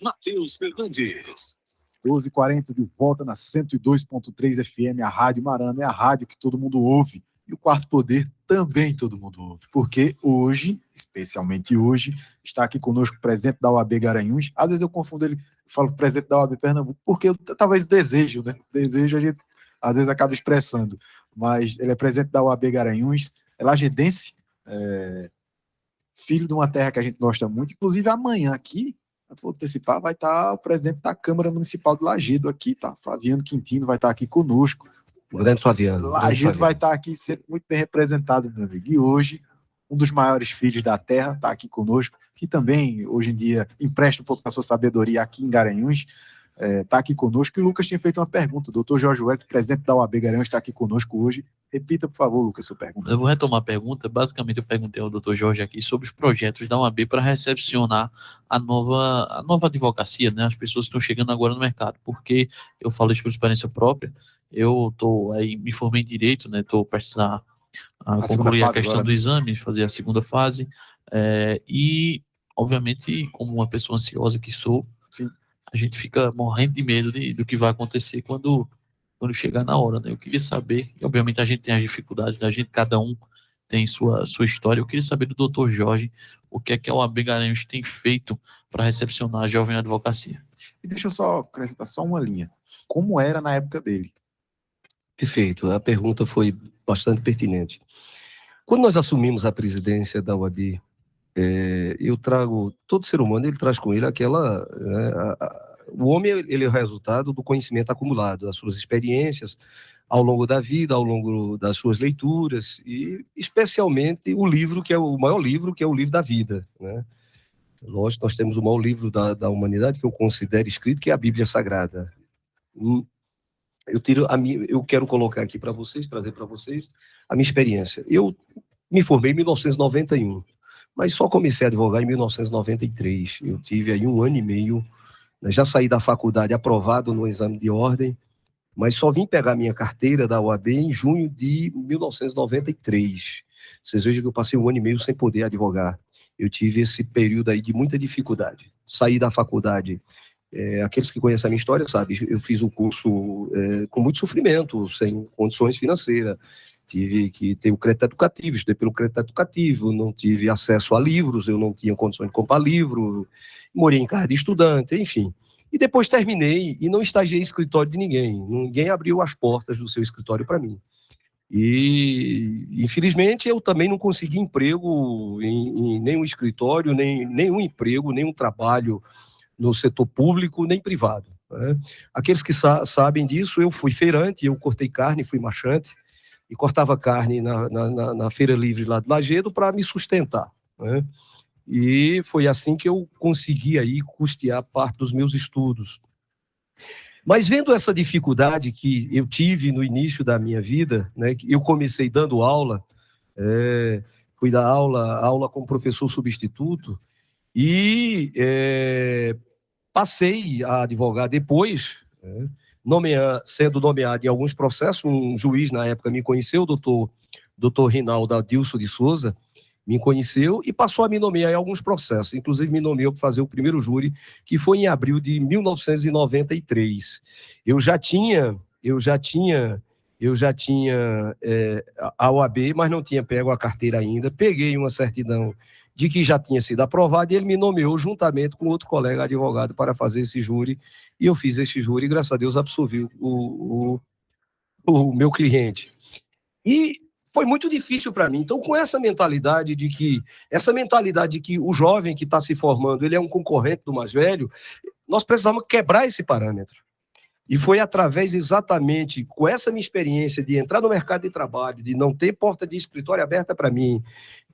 Matheus Fernandes. 12h40 de volta na 102.3 FM, a Rádio Marano, é a rádio que todo mundo ouve. E o Quarto Poder também todo mundo ouve. Porque hoje, especialmente hoje, está aqui conosco o presidente da OAB Garanhuns. Às vezes eu confundo ele, falo presidente da OAB Pernambuco, porque talvez desejo, né? Desejo a gente às vezes acaba expressando. Mas ele é presidente da OAB Garanhuns, é lajedense, filho de uma terra que a gente gosta muito. Inclusive amanhã aqui, vou antecipar, vai estar o presidente da Câmara Municipal de Lajedo aqui, tá? Flaviano Quintino vai estar aqui conosco. O grande Flaviano. Lajedo vai estar aqui sempre muito bem representado, meu amigo. E hoje, um dos maiores filhos da terra está aqui conosco, que também, hoje em dia, empresta um pouco da sua sabedoria aqui em Garanhuns, está aqui conosco. E o Lucas tinha feito uma pergunta. O doutor Jorge Wellington, presidente da OAB Garanhuns, está aqui conosco hoje. Repita, por favor, Lucas, sua pergunta. Eu vou retomar a pergunta. Basicamente, eu perguntei ao doutor Jorge aqui sobre os projetos da OAB para recepcionar a nova advocacia, né? As pessoas que estão chegando agora no mercado. Porque eu falo isso por experiência própria. Eu me formei em Direito, né? Estou prestes a A segunda concluir a fase questão agora, do né? exame, fazer a segunda fase, e, obviamente, como uma pessoa ansiosa que sou, Sim. a gente fica morrendo de medo do que vai acontecer quando chegar na hora, né? Eu queria saber, e obviamente a gente tem as dificuldades da gente, cada um tem sua história. Eu queria saber do Dr. Jorge o que é que a OAB Garanhuns tem feito para recepcionar a jovem advocacia. E deixa eu só acrescentar só uma linha. Como era na época dele? Perfeito, a pergunta foi bastante pertinente. Quando nós assumimos a presidência da OAB, eu trago, todo ser humano, ele traz com ele aquela... o homem, ele é o resultado do conhecimento acumulado, das suas experiências ao longo da vida, ao longo das suas leituras, e especialmente o livro, que é o maior livro, que é o livro da vida, né? Lógico, nós temos o maior livro da humanidade, que eu considero escrito, que é a Bíblia Sagrada. Eu quero colocar aqui para vocês, trazer para vocês a minha experiência. Eu me formei em 1991, mas só comecei a advogar em 1993. Eu tive aí 1 ano e meio, né? Já saí da faculdade aprovado no exame de ordem, mas só vim pegar minha carteira da OAB em junho de 1993. Vocês vejam que eu passei 1 ano e meio sem poder advogar. Eu tive esse período aí de muita dificuldade. Saí da faculdade, aqueles que conhecem a minha história sabem, eu fiz o curso com muito sofrimento, sem condições financeiras. Tive que ter o crédito educativo, estudei pelo crédito educativo, não tive acesso a livros, eu não tinha condições de comprar livro, morei em casa de estudante, enfim. E depois terminei e não estagiei em escritório de ninguém. Ninguém abriu as portas do seu escritório para mim. E, infelizmente, eu também não consegui emprego em nenhum escritório, nenhum emprego, nenhum trabalho no setor público, nem privado, né? Aqueles que sabem disso, eu fui feirante, eu cortei carne, fui marchante, e cortava carne na Feira Livre lá de Lagedo para me sustentar, né? E foi assim que eu consegui aí custear parte dos meus estudos. Mas vendo essa dificuldade que eu tive no início da minha vida, né, eu comecei dando aula, fui dar aula como professor substituto, e passei a advogar depois, né, sendo nomeado em alguns processos. Um juiz na época me conheceu, o doutor Rinaldo Adilson de Souza, me conheceu e passou a me nomear em alguns processos, inclusive me nomeou para fazer o primeiro júri, que foi em abril de 1993. Eu já tinha a OAB, mas não tinha pego a carteira ainda. Peguei uma certidão de que já tinha sido aprovado e ele me nomeou juntamente com outro colega advogado para fazer esse júri, e eu fiz esse júri e, graças a Deus, absolvi o meu cliente. E foi muito difícil para mim. Então, com essa mentalidade de que o jovem que está se formando, ele é um concorrente do mais velho, nós precisamos quebrar esse parâmetro. E foi através exatamente com essa minha experiência de entrar no mercado de trabalho, de não ter porta de escritório aberta para mim,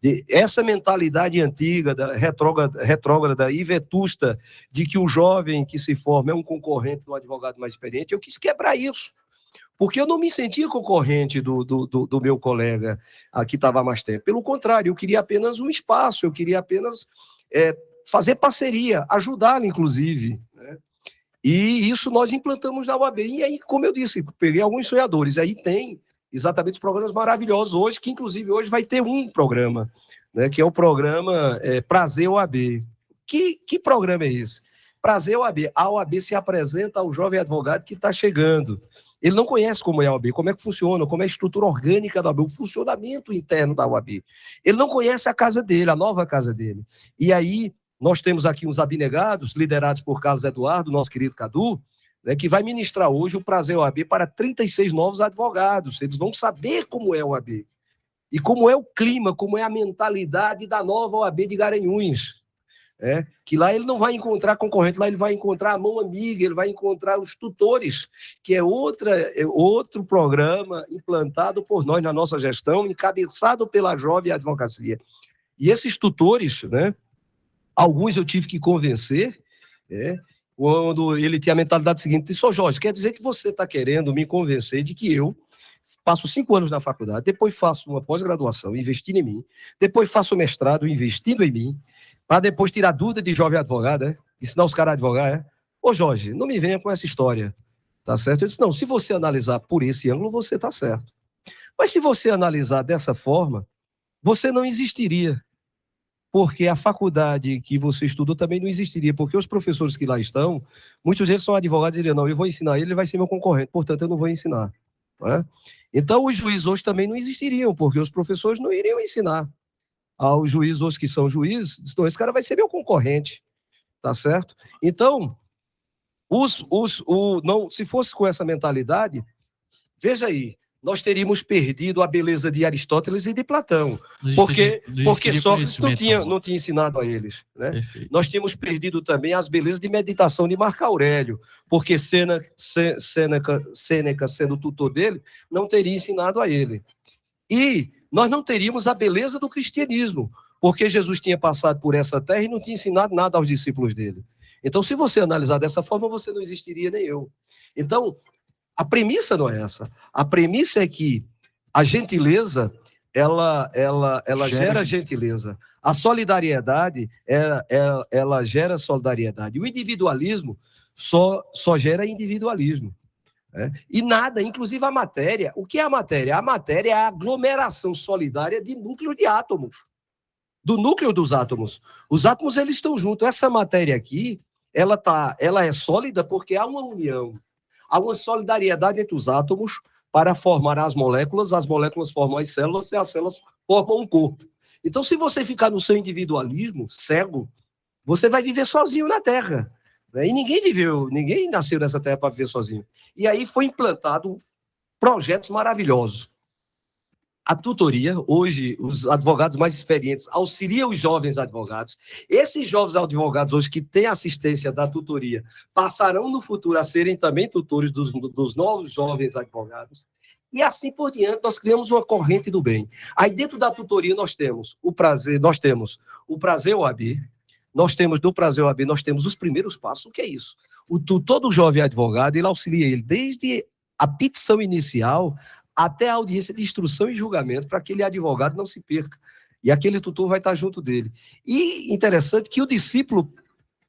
de essa mentalidade antiga, retrógrada e vetusta, de que o jovem que se forma é um concorrente do advogado mais experiente, eu quis quebrar isso. Porque eu não me sentia concorrente do meu colega que estava há mais tempo. Pelo contrário, eu queria apenas um espaço, eu queria apenas fazer parceria, ajudá-lo, inclusive, né? E isso nós implantamos na UAB. E aí, como eu disse, peguei alguns sonhadores. Aí tem exatamente os programas maravilhosos hoje, que inclusive hoje vai ter um programa, né, que é o programa Prazer OAB. Que programa é esse? Prazer OAB. A OAB se apresenta ao jovem advogado que está chegando. Ele não conhece como é a OAB, como é que funciona, como é a estrutura orgânica da OAB, o funcionamento interno da OAB. Ele não conhece a casa dele, a nova casa dele. E aí, nós temos aqui uns abnegados, liderados por Carlos Eduardo, nosso querido Cadu, né, que vai ministrar hoje o Prazer OAB para 36 novos advogados. Eles vão saber como é a OAB. E como é o clima, como é a mentalidade da nova OAB de Garanhuns. Que lá ele não vai encontrar concorrente, lá ele vai encontrar a mão amiga, ele vai encontrar os tutores, que é outro programa implantado por nós na nossa gestão, encabeçado pela Jovem Advocacia. E esses tutores, né, alguns eu tive que convencer, quando ele tinha a mentalidade seguinte: disse, Jorge, quer dizer que você está querendo me convencer de que eu passo 5 anos na faculdade, depois faço uma pós-graduação investindo em mim, depois faço o mestrado investindo em mim, para depois tirar dúvida de jovem advogado, ensinar os caras a advogar, Ô Jorge, não me venha com essa história, tá certo? Eu disse, não, se você analisar por esse ângulo, você tá certo. Mas se você analisar dessa forma, você não existiria, porque a faculdade que você estudou também não existiria, porque os professores que lá estão, muitos deles são advogados e diriam, não, eu vou ensinar ele vai ser meu concorrente, portanto eu não vou ensinar. Não é? Então os juízes hoje também não existiriam, porque os professores não iriam ensinar aos juízes hoje que são juízes, então esse cara vai ser meu concorrente, tá certo? Então, não, se fosse com essa mentalidade, veja aí, nós teríamos perdido a beleza de Aristóteles e de Platão, porque Sócrates não tinha ensinado a eles. Né? Nós tínhamos perdido também as belezas de meditação de Marco Aurélio, porque Sêneca, sendo tutor dele, não teria ensinado a ele. E nós não teríamos a beleza do cristianismo, porque Jesus tinha passado por essa terra e não tinha ensinado nada aos discípulos dele. Então, se você analisar dessa forma, você não existiria nem eu. Então, a premissa não é essa. A premissa é que a gentileza, ela gera gentileza. A solidariedade, ela gera solidariedade. O individualismo só gera individualismo. Né? E nada, inclusive a matéria. O que é a matéria? A matéria é a aglomeração solidária de núcleos de átomos. Do núcleo dos átomos. Os átomos, eles estão juntos. Essa matéria aqui, ela é sólida porque há uma união. Há uma solidariedade entre os átomos para formar as moléculas formam as células e as células formam um corpo. Então, se você ficar no seu individualismo cego, você vai viver sozinho na Terra. Né? E ninguém nasceu nessa Terra para viver sozinho. E aí foi implantado projetos maravilhosos. A tutoria, hoje, os advogados mais experientes auxiliam os jovens advogados. Esses jovens advogados, hoje, que têm assistência da tutoria, passarão no futuro a serem também tutores dos novos jovens advogados. E assim por diante, nós criamos uma corrente do bem. Aí, dentro da tutoria, nós temos o Prazer OAB, nós temos os primeiros passos. O que é isso? O tutor do jovem advogado, ele auxilia ele desde a petição inicial até a audiência de instrução e julgamento, para que aquele advogado não se perca. E aquele tutor vai estar junto dele. E interessante que o discípulo,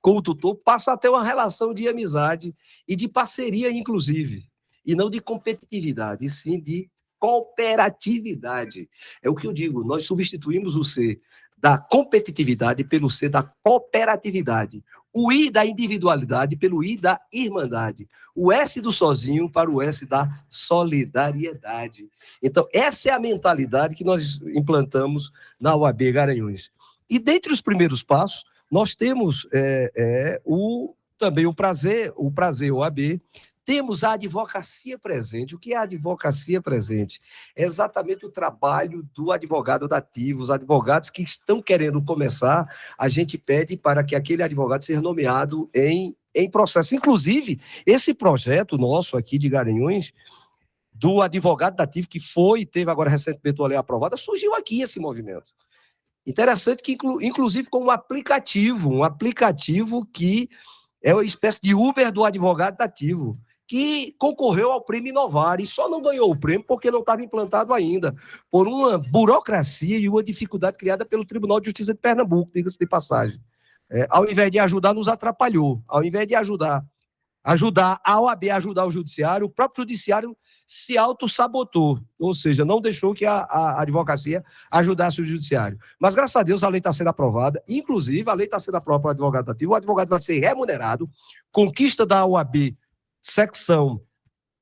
com o tutor, passa a ter uma relação de amizade e de parceria, inclusive. E não de competitividade, e sim de cooperatividade. É o que eu digo, nós substituímos o C da competitividade pelo C da cooperatividade. O I da individualidade pelo I da irmandade. O S do sozinho para o S da solidariedade. Então, essa é a mentalidade que nós implantamos na OAB Garanhuns. E dentre os primeiros passos, nós temos também o Prazer OAB, temos a advocacia presente. O que é a advocacia presente? É exatamente o trabalho do advogado dativo. Os advogados que estão querendo começar, a gente pede para que aquele advogado seja nomeado em processo. Inclusive, esse projeto nosso aqui de Garanhuns, do advogado dativo, que teve agora recentemente uma lei aprovada, surgiu aqui esse movimento. Interessante que, inclusive, com um aplicativo que é uma espécie de Uber do advogado dativo, que concorreu ao prêmio Inovar e só não ganhou o prêmio porque não estava implantado ainda, por uma burocracia e uma dificuldade criada pelo Tribunal de Justiça de Pernambuco, diga-se de passagem. Ao invés de ajudar, nos atrapalhou. Ao invés de ajudar a OAB a ajudar o judiciário, o próprio judiciário se auto-sabotou, ou seja, não deixou que a advocacia ajudasse o judiciário. Mas, graças a Deus, a lei está sendo aprovada, inclusive, a lei está sendo aprovada para o advogado ativo, o advogado vai ser remunerado, conquista da OAB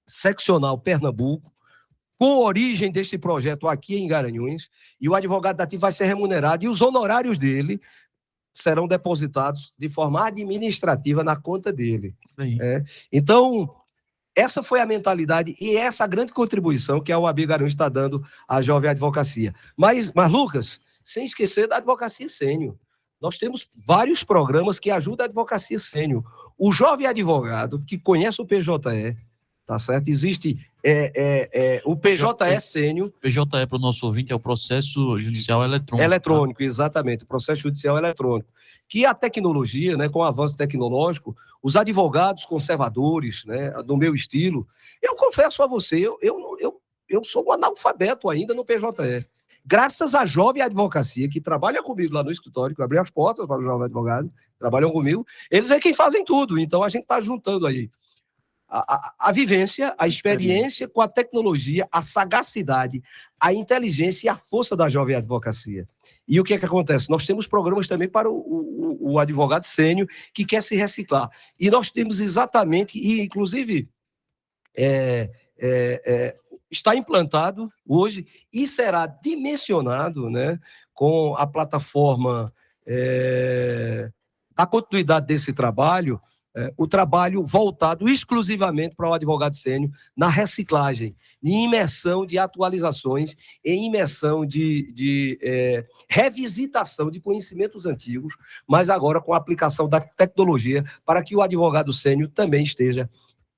seccional Pernambuco, com origem deste projeto aqui em Garanhuns, e o advogado ativo vai ser remunerado, e os honorários dele serão depositados de forma administrativa na conta dele. Então, essa foi a mentalidade e essa grande contribuição que a OAB Garanhuns está dando à jovem advocacia. Mas, Lucas, sem esquecer da advocacia sênior. Nós temos vários programas que ajudam a advocacia sênior. O jovem advogado que conhece o PJE, tá certo? Existe o PJE sênior. PJE, para o nosso ouvinte, é o processo judicial eletrônico. Eletrônico, exatamente, o processo judicial eletrônico. Que a tecnologia, né, com o avanço tecnológico, os advogados conservadores, né, do meu estilo, eu confesso a você, eu sou um analfabeto ainda no PJE. Graças à jovem advocacia que trabalha comigo lá no escritório, que abriu as portas para os jovens advogados, trabalham comigo, eles é quem fazem tudo, então a gente está juntando aí a vivência, a experiência com a tecnologia, a sagacidade, a inteligência e a força da jovem advocacia. E o que é que acontece? Nós temos programas também para o advogado sênior que quer se reciclar. E nós temos exatamente, e inclusive está implantado hoje e será dimensionado, né, com a plataforma da continuidade desse trabalho, o trabalho voltado exclusivamente para o advogado sênior na reciclagem, em imersão de atualizações, em imersão de revisitação de conhecimentos antigos, mas agora com a aplicação da tecnologia para que o advogado sênior também esteja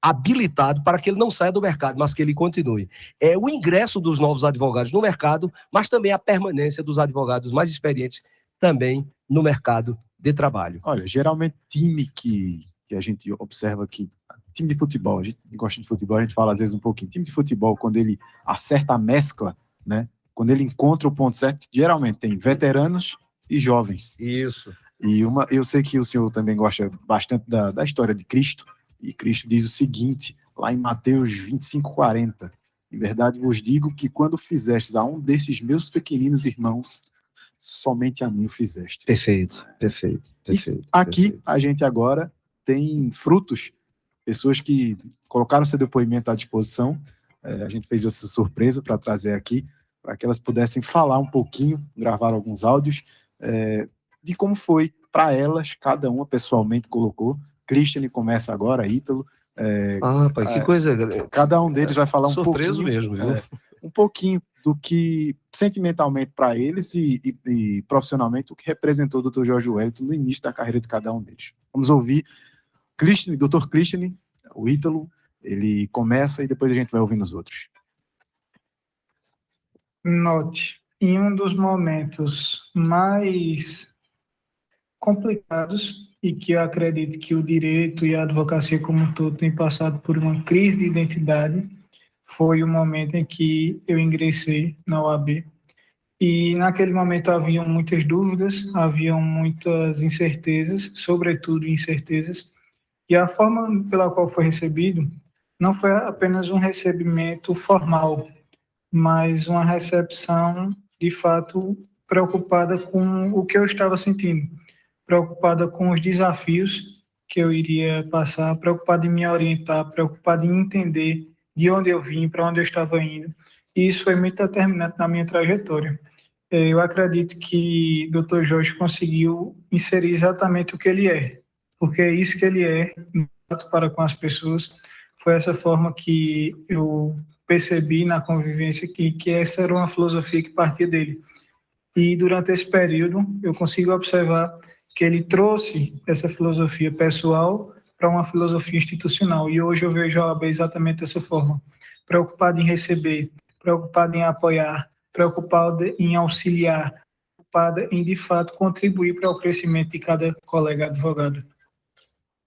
habilitado para que ele não saia do mercado, mas que ele continue. É o ingresso dos novos advogados no mercado, mas também a permanência dos advogados mais experientes também no mercado de trabalho. Olha, geralmente time que a gente observa aqui, time de futebol, a gente gosta de futebol, a gente fala às vezes um pouquinho, time de futebol, quando ele acerta a mescla, né, quando ele encontra o ponto certo, geralmente tem veteranos e jovens. Isso. E eu sei que o senhor também gosta bastante da história de Cristo, e Cristo diz o seguinte, lá em Mateus 25:40, em verdade vos digo que quando fizestes a um desses meus pequeninos irmãos, somente a mim o fizeste. Perfeito. Aqui, a gente agora tem frutos, pessoas que colocaram seu depoimento à disposição, a gente fez essa surpresa para trazer aqui, para que elas pudessem falar um pouquinho, gravar alguns áudios, de como foi para elas, cada uma pessoalmente colocou. Cristiane começa agora, Ítalo. Pai, que coisa... Cada um deles vai falar um surpreso pouquinho. mesmo, viu? Um pouquinho do que, sentimentalmente para eles e profissionalmente, o que representou o Dr. Jorge Wellington no início da carreira de cada um deles. Vamos ouvir Dr. Cristiane, o Ítalo, ele começa e depois a gente vai ouvindo os outros. Note, em um dos momentos mais complicados e que eu acredito que o direito e a advocacia como um todo tem passado por uma crise de identidade, foi o momento em que eu ingressei na OAB. E naquele momento haviam muitas dúvidas, haviam muitas incertezas, sobretudo incertezas, e a forma pela qual foi recebido não foi apenas um recebimento formal, mas uma recepção, de fato, preocupada com o que eu estava sentindo, preocupada com os desafios que eu iria passar, preocupada em me orientar, preocupada em entender de onde eu vim, para onde eu estava indo. E isso foi muito determinante na minha trajetória. Eu acredito que o Dr. Jorge conseguiu inserir exatamente o que ele é, porque é isso que ele é, para com as pessoas. Foi essa forma que eu percebi na convivência que essa era uma filosofia que partia dele. E durante esse período, eu consigo observar que ele trouxe essa filosofia pessoal para uma filosofia institucional. E hoje eu vejo a OAB exatamente dessa forma. Preocupado em receber, preocupado em apoiar, preocupado em auxiliar, preocupado em, de fato, contribuir para o crescimento de cada colega advogado.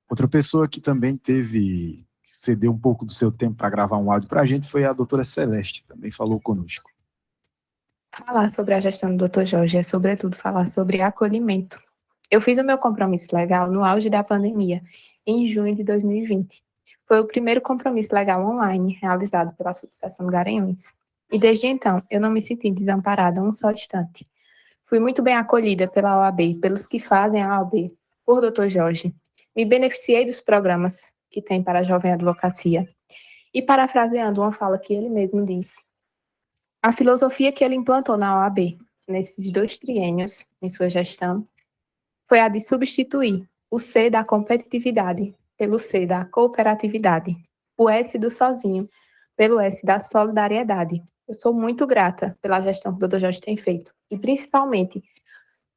Outra pessoa que também teve que ceder um pouco do seu tempo para gravar um áudio para a gente foi a doutora Celeste, também falou conosco. Falar sobre a gestão do Dr. Jorge é, sobretudo, falar sobre acolhimento. Eu fiz o meu compromisso legal no auge da pandemia, em junho de 2020. Foi o primeiro compromisso legal online realizado pela subseção Garanhuns. E desde então, eu não me senti desamparada um só instante. Fui muito bem acolhida pela OAB, pelos que fazem a OAB, por Dr. Jorge. Me beneficiei dos programas que tem para a jovem advocacia. E parafraseando uma fala que ele mesmo disse, a filosofia que ele implantou na OAB, nesses 2 triênios em sua gestão, foi a de substituir o C da competitividade pelo C da cooperatividade, o S do sozinho pelo S da solidariedade. Eu sou muito grata pela gestão que o Dr. Jorge tem feito, e principalmente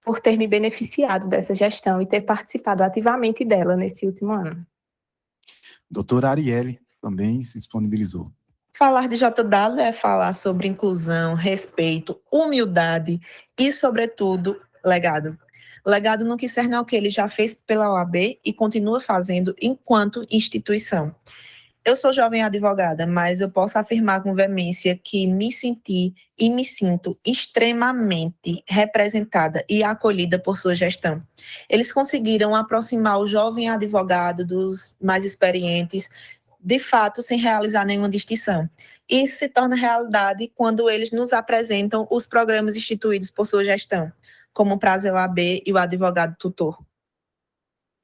por ter me beneficiado dessa gestão e ter participado ativamente dela nesse último ano. Doutora Arielle também se disponibilizou. Falar de JW é falar sobre inclusão, respeito, humildade e, sobretudo, legado. Legado no que cerne ao que ele já fez pela OAB e continua fazendo enquanto instituição. Eu sou jovem advogada, mas eu posso afirmar com veemência que me senti e me sinto extremamente representada e acolhida por sua gestão. Eles conseguiram aproximar o jovem advogado dos mais experientes, de fato, sem realizar nenhuma distinção. Isso se torna realidade quando eles nos apresentam os programas instituídos por sua gestão, como o Prazo OAB e o advogado tutor.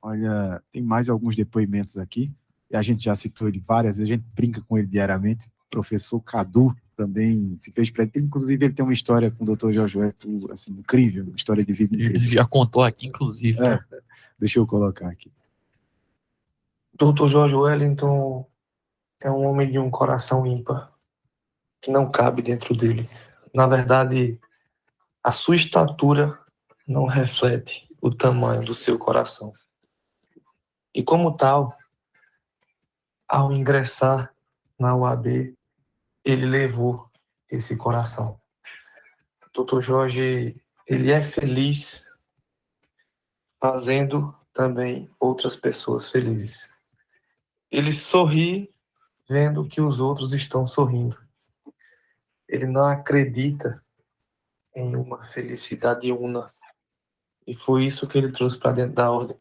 Olha, tem mais alguns depoimentos aqui, e a gente já citou ele várias vezes, a gente brinca com ele diariamente. O professor Cadu também se fez para ele. Inclusive, ele tem uma história com o Dr. Jorge Wellington, assim, incrível, uma história de vida incrível. Ele já contou aqui, inclusive. Deixa eu colocar aqui. Dr. Jorge Wellington é um homem de um coração ímpar, que não cabe dentro dele. Na verdade, a sua estatura não reflete o tamanho do seu coração. E como tal, ao ingressar na UAB, ele levou esse coração. Dr. Jorge, ele é feliz fazendo também outras pessoas felizes. Ele sorri vendo que os outros estão sorrindo. Ele não acredita em uma felicidade una. E foi isso que ele trouxe para dentro da ordem.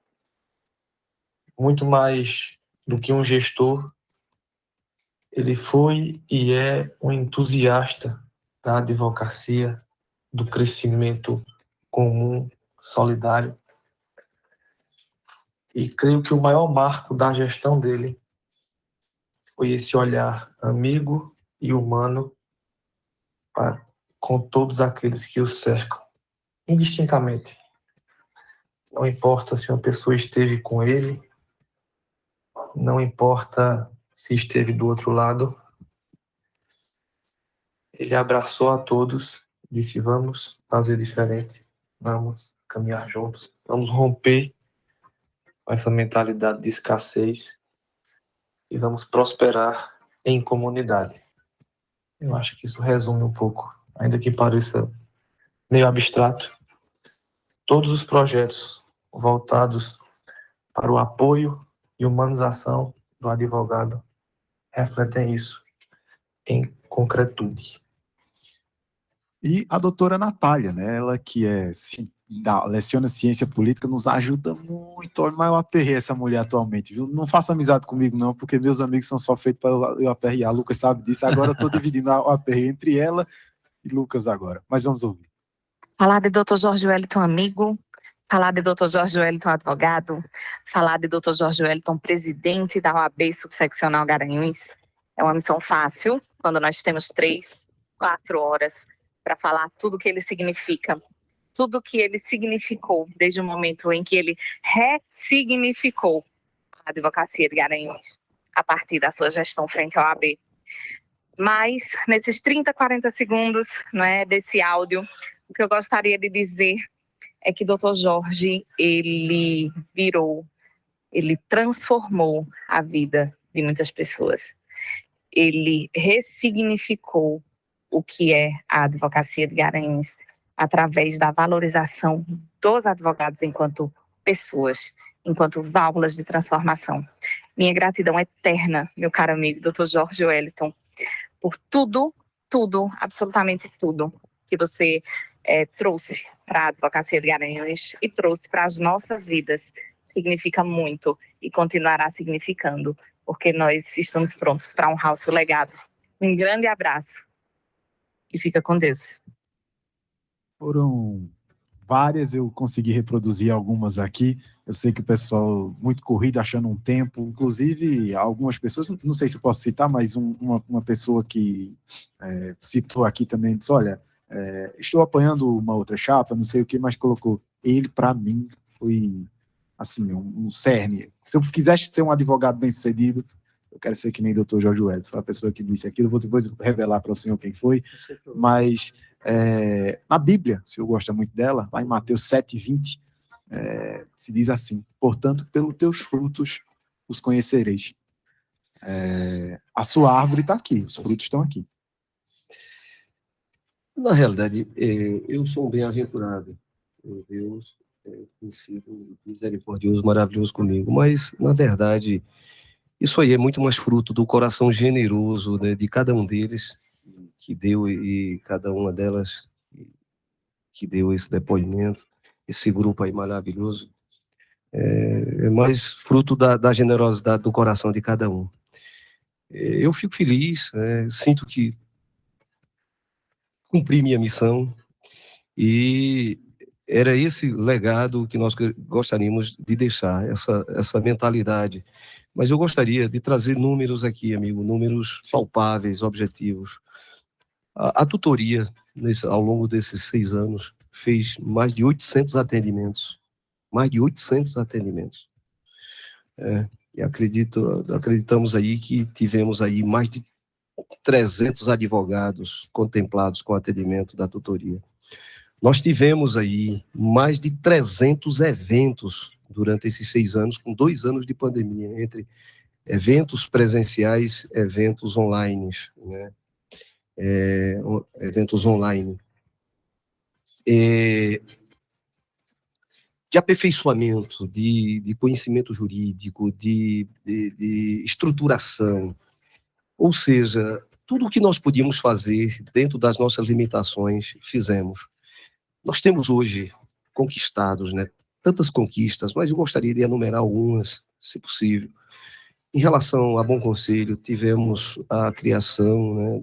Muito mais do que um gestor, ele foi e é um entusiasta da advocacia, do crescimento comum, solidário. E creio que o maior marco da gestão dele foi esse olhar amigo e humano com todos aqueles que o cercam, indistintamente. Não importa se uma pessoa esteve com ele, não importa se esteve do outro lado, ele abraçou a todos, disse: vamos fazer diferente, vamos caminhar juntos, vamos romper com essa mentalidade de escassez e vamos prosperar em comunidade. Eu acho que isso resume um pouco, ainda que pareça meio abstrato, todos os projetos voltados para o apoio e humanização do advogado refletem isso em concretude. E a doutora Natália, né, ela que leciona ciência política, nos ajuda muito. Olha, mas eu aperrei essa mulher atualmente, viu? Não faça amizade comigo não, porque meus amigos são só feitos para eu aperrear. Lucas sabe disso, agora eu estou dividindo o aperreio entre ela e Lucas agora. Mas vamos ouvir. Falar de Dr. Jorge Wellington amigo, falar de Dr. Jorge Wellington advogado, falar de Dr. Jorge Wellington presidente da OAB subseccional Garanhuns, é uma missão fácil, quando nós temos 3, 4 horas para falar tudo o que ele significa, tudo o que ele significou desde o momento em que ele ressignificou a advocacia de Garanhuns, a partir da sua gestão frente ao OAB. Mas, nesses 30, 40 segundos, não é, desse áudio, o que eu gostaria de dizer é que Dr. Jorge, ele transformou a vida de muitas pessoas. Ele ressignificou o que é a advocacia de Garanhuns através da valorização dos advogados enquanto pessoas, enquanto válvulas de transformação. Minha gratidão eterna, meu caro amigo Dr. Jorge Wellington, por tudo, absolutamente tudo que você trouxe para a advocacia de Garanhuns e trouxe para as nossas vidas. Significa muito e continuará significando, porque nós estamos prontos para honrar o seu legado. Um grande abraço e fica com Deus. Foram várias, eu consegui reproduzir algumas aqui. Eu sei que o pessoal muito corrido, achando um tempo, inclusive algumas pessoas, não sei se eu posso citar, mas uma pessoa que citou aqui também, disse: olha, estou apanhando uma outra chapa, não sei o que, mas colocou: ele para mim foi assim, um cerne. Se eu quisesse ser um advogado bem sucedido, eu quero ser que nem o Dr. Jorge Wellington. Foi a pessoa que disse aquilo, eu vou depois revelar para o senhor quem foi, mas na Bíblia, o senhor gosta muito dela, lá em Mateus 7:20, se diz assim: portanto, pelos teus frutos os conhecereis. A sua árvore está aqui, os frutos estão aqui. Na realidade, eu sou um bem-aventurado. Deus tem sido misericordioso, maravilhoso comigo, mas, na verdade, isso aí é muito mais fruto do coração generoso, né, de cada um deles, que deu, e cada uma delas que deu esse depoimento, esse grupo aí maravilhoso. É mais fruto da generosidade do coração de cada um. Eu fico feliz, sinto que cumpri minha missão e era esse legado que nós gostaríamos de deixar, essa mentalidade. Mas eu gostaria de trazer números aqui, amigo, números palpáveis, objetivos. A tutoria, ao longo desses 6 anos, fez mais de 800 atendimentos. Mais de 800 atendimentos. E acreditamos aí que tivemos aí mais de 300 advogados contemplados com atendimento da tutoria. Nós tivemos aí mais de 300 eventos durante esses 6 anos, com 2 anos de pandemia, entre eventos presenciais, eventos online, né? Eventos online. De aperfeiçoamento, de conhecimento jurídico, de estruturação. Ou seja, tudo o que nós podíamos fazer dentro das nossas limitações, fizemos. Nós temos hoje conquistados, né, tantas conquistas, mas eu gostaria de enumerar algumas, se possível. Em relação a Bom Conselho, tivemos a criação, né,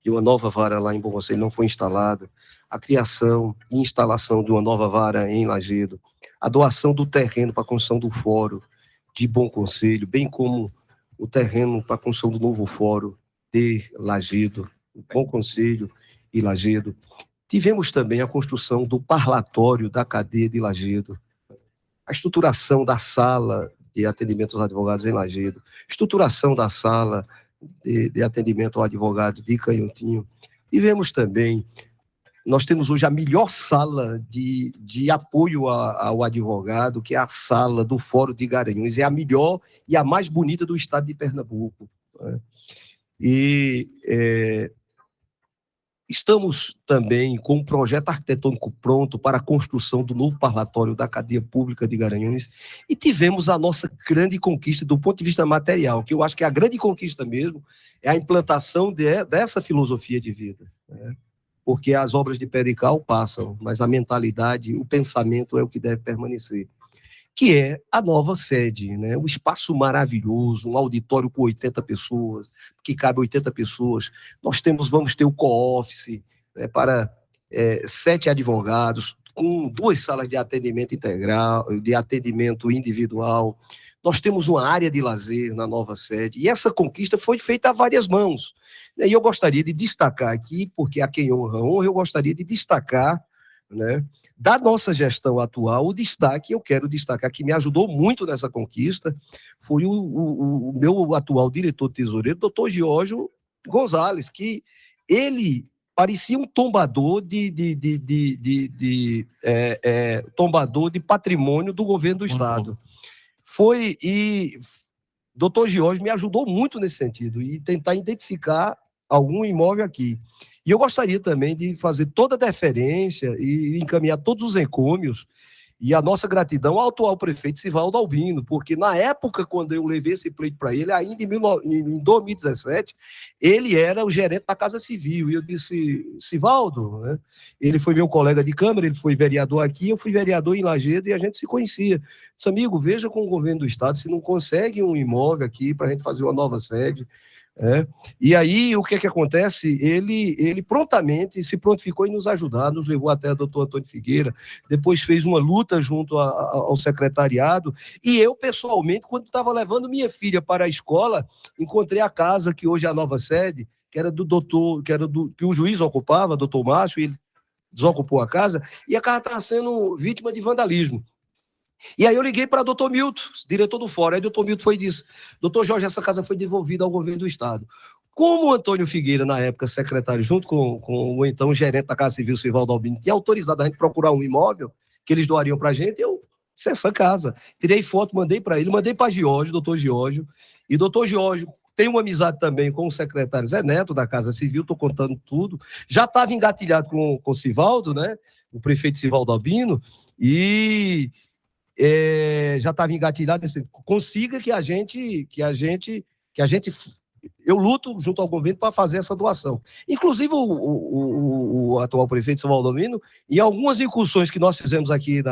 de uma nova vara lá em Bom Conselho, não foi instalada, a criação e instalação de uma nova vara em Lajedo, a doação do terreno para a construção do fórum de Bom Conselho, bem como o terreno para a construção do novo fórum de Lajedo, Bom Conselho e Lajedo. Tivemos também a construção do parlatório da cadeia de Lajedo, a estruturação da sala de atendimento aos advogados em Lajedo, estruturação da sala de atendimento ao advogado de Canhotinho. Tivemos também, nós temos hoje a melhor sala de apoio ao advogado, que é a sala do Fórum de Garanhuns, é a melhor e a mais bonita do estado de Pernambuco, né? Estamos também com um projeto arquitetônico pronto para a construção do novo parlatório da cadeia pública de Garanhuns e tivemos a nossa grande conquista do ponto de vista material, que eu acho que a grande conquista mesmo é a implantação dessa filosofia de vida, né? Porque as obras de pé de cal passam, mas a mentalidade, o pensamento é o que deve permanecer, que é a nova sede, né? Um espaço maravilhoso, um auditório com 80 pessoas, que cabe 80 pessoas. Vamos ter o co-office, né, para 7 advogados, com 2 salas de atendimento integral, de atendimento individual. Nós temos uma área de lazer na nova sede, e essa conquista foi feita a várias mãos. E eu gostaria de destacar aqui, porque a quem honra, eu gostaria de destacar, né, da nossa gestão atual, o destaque, eu quero destacar, que me ajudou muito nessa conquista, foi o meu atual diretor tesoureiro, doutor Giorgio Gonzalez, que ele parecia um tombador tombador de patrimônio do governo do estado. Doutor Giorgio me ajudou muito nesse sentido, e tentar identificar algum imóvel aqui. E eu gostaria também de fazer toda a deferência e encaminhar todos os encômios e a nossa gratidão ao atual prefeito Sivaldo Albino, porque na época, quando eu levei esse pleito para ele, ainda em 2017, ele era o gerente da Casa Civil, e eu disse, Sivaldo, né? Ele foi meu colega de Câmara, ele foi vereador aqui, eu fui vereador em Lajedo, e a gente se conhecia. Disse, amigo, veja com o governo do estado se não consegue um imóvel aqui para a gente fazer uma nova sede. E aí, o que acontece? Ele prontamente se prontificou em nos ajudar, nos levou até o doutor Antônio Figueira, depois fez uma luta junto ao secretariado, e eu, pessoalmente, quando estava levando minha filha para a escola, encontrei a casa, que hoje é a nova sede, que era do doutor, que o juiz ocupava, doutor Márcio, e ele desocupou a casa, e a casa estava sendo vítima de vandalismo. E aí eu liguei para o doutor Milton, diretor do fórum. Aí o doutor Milton foi e disse, doutor Jorge, essa casa foi devolvida ao governo do estado. Como o Antônio Figueira, na época, secretário, junto com o então gerente da Casa Civil, Sivaldo Albino, tinha autorizado a gente procurar um imóvel que eles doariam para a gente, eu disse, essa casa. Tirei foto, mandei para ele, mandei para Giorgio, doutor Giorgio, e doutor Giorgio tem uma amizade também com o secretário Zé Neto, da Casa Civil, estou contando tudo. Já estava engatilhado com o Sivaldo, né, o prefeito Sivaldo Albino, e... já estava engatilhado, assim, consiga que a gente, eu luto junto ao governo para fazer essa doação. Inclusive o atual prefeito São Valdomiro, em algumas incursões que nós fizemos aqui,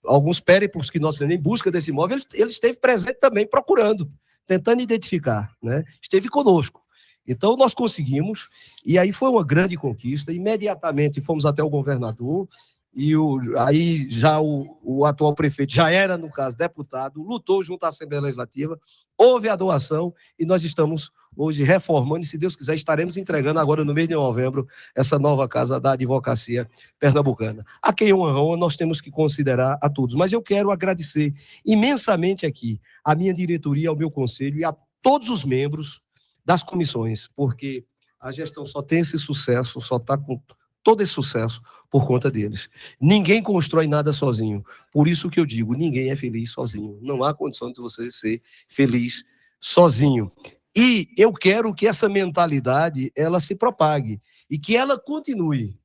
alguns périplos que nós fizemos em busca desse imóvel, ele esteve presente também procurando, tentando identificar, né? Esteve conosco. Então, nós conseguimos, e aí foi uma grande conquista. Imediatamente fomos até o governador, e aí já o atual prefeito, já era, no caso, deputado, lutou junto à Assembleia Legislativa, houve a doação, e nós estamos hoje reformando, e se Deus quiser, estaremos entregando agora no mês de novembro essa nova casa da advocacia pernambucana. A quem honra, nós temos que considerar a todos. Mas eu quero agradecer imensamente aqui a minha diretoria, ao meu conselho e a todos os membros das comissões, porque a gestão só tem esse sucesso, só está com todo esse sucesso por conta deles. Ninguém constrói nada sozinho. Por isso que eu digo, ninguém é feliz sozinho. Não há condição de você ser feliz sozinho. E eu quero que essa mentalidade, ela se propague e que ela continue.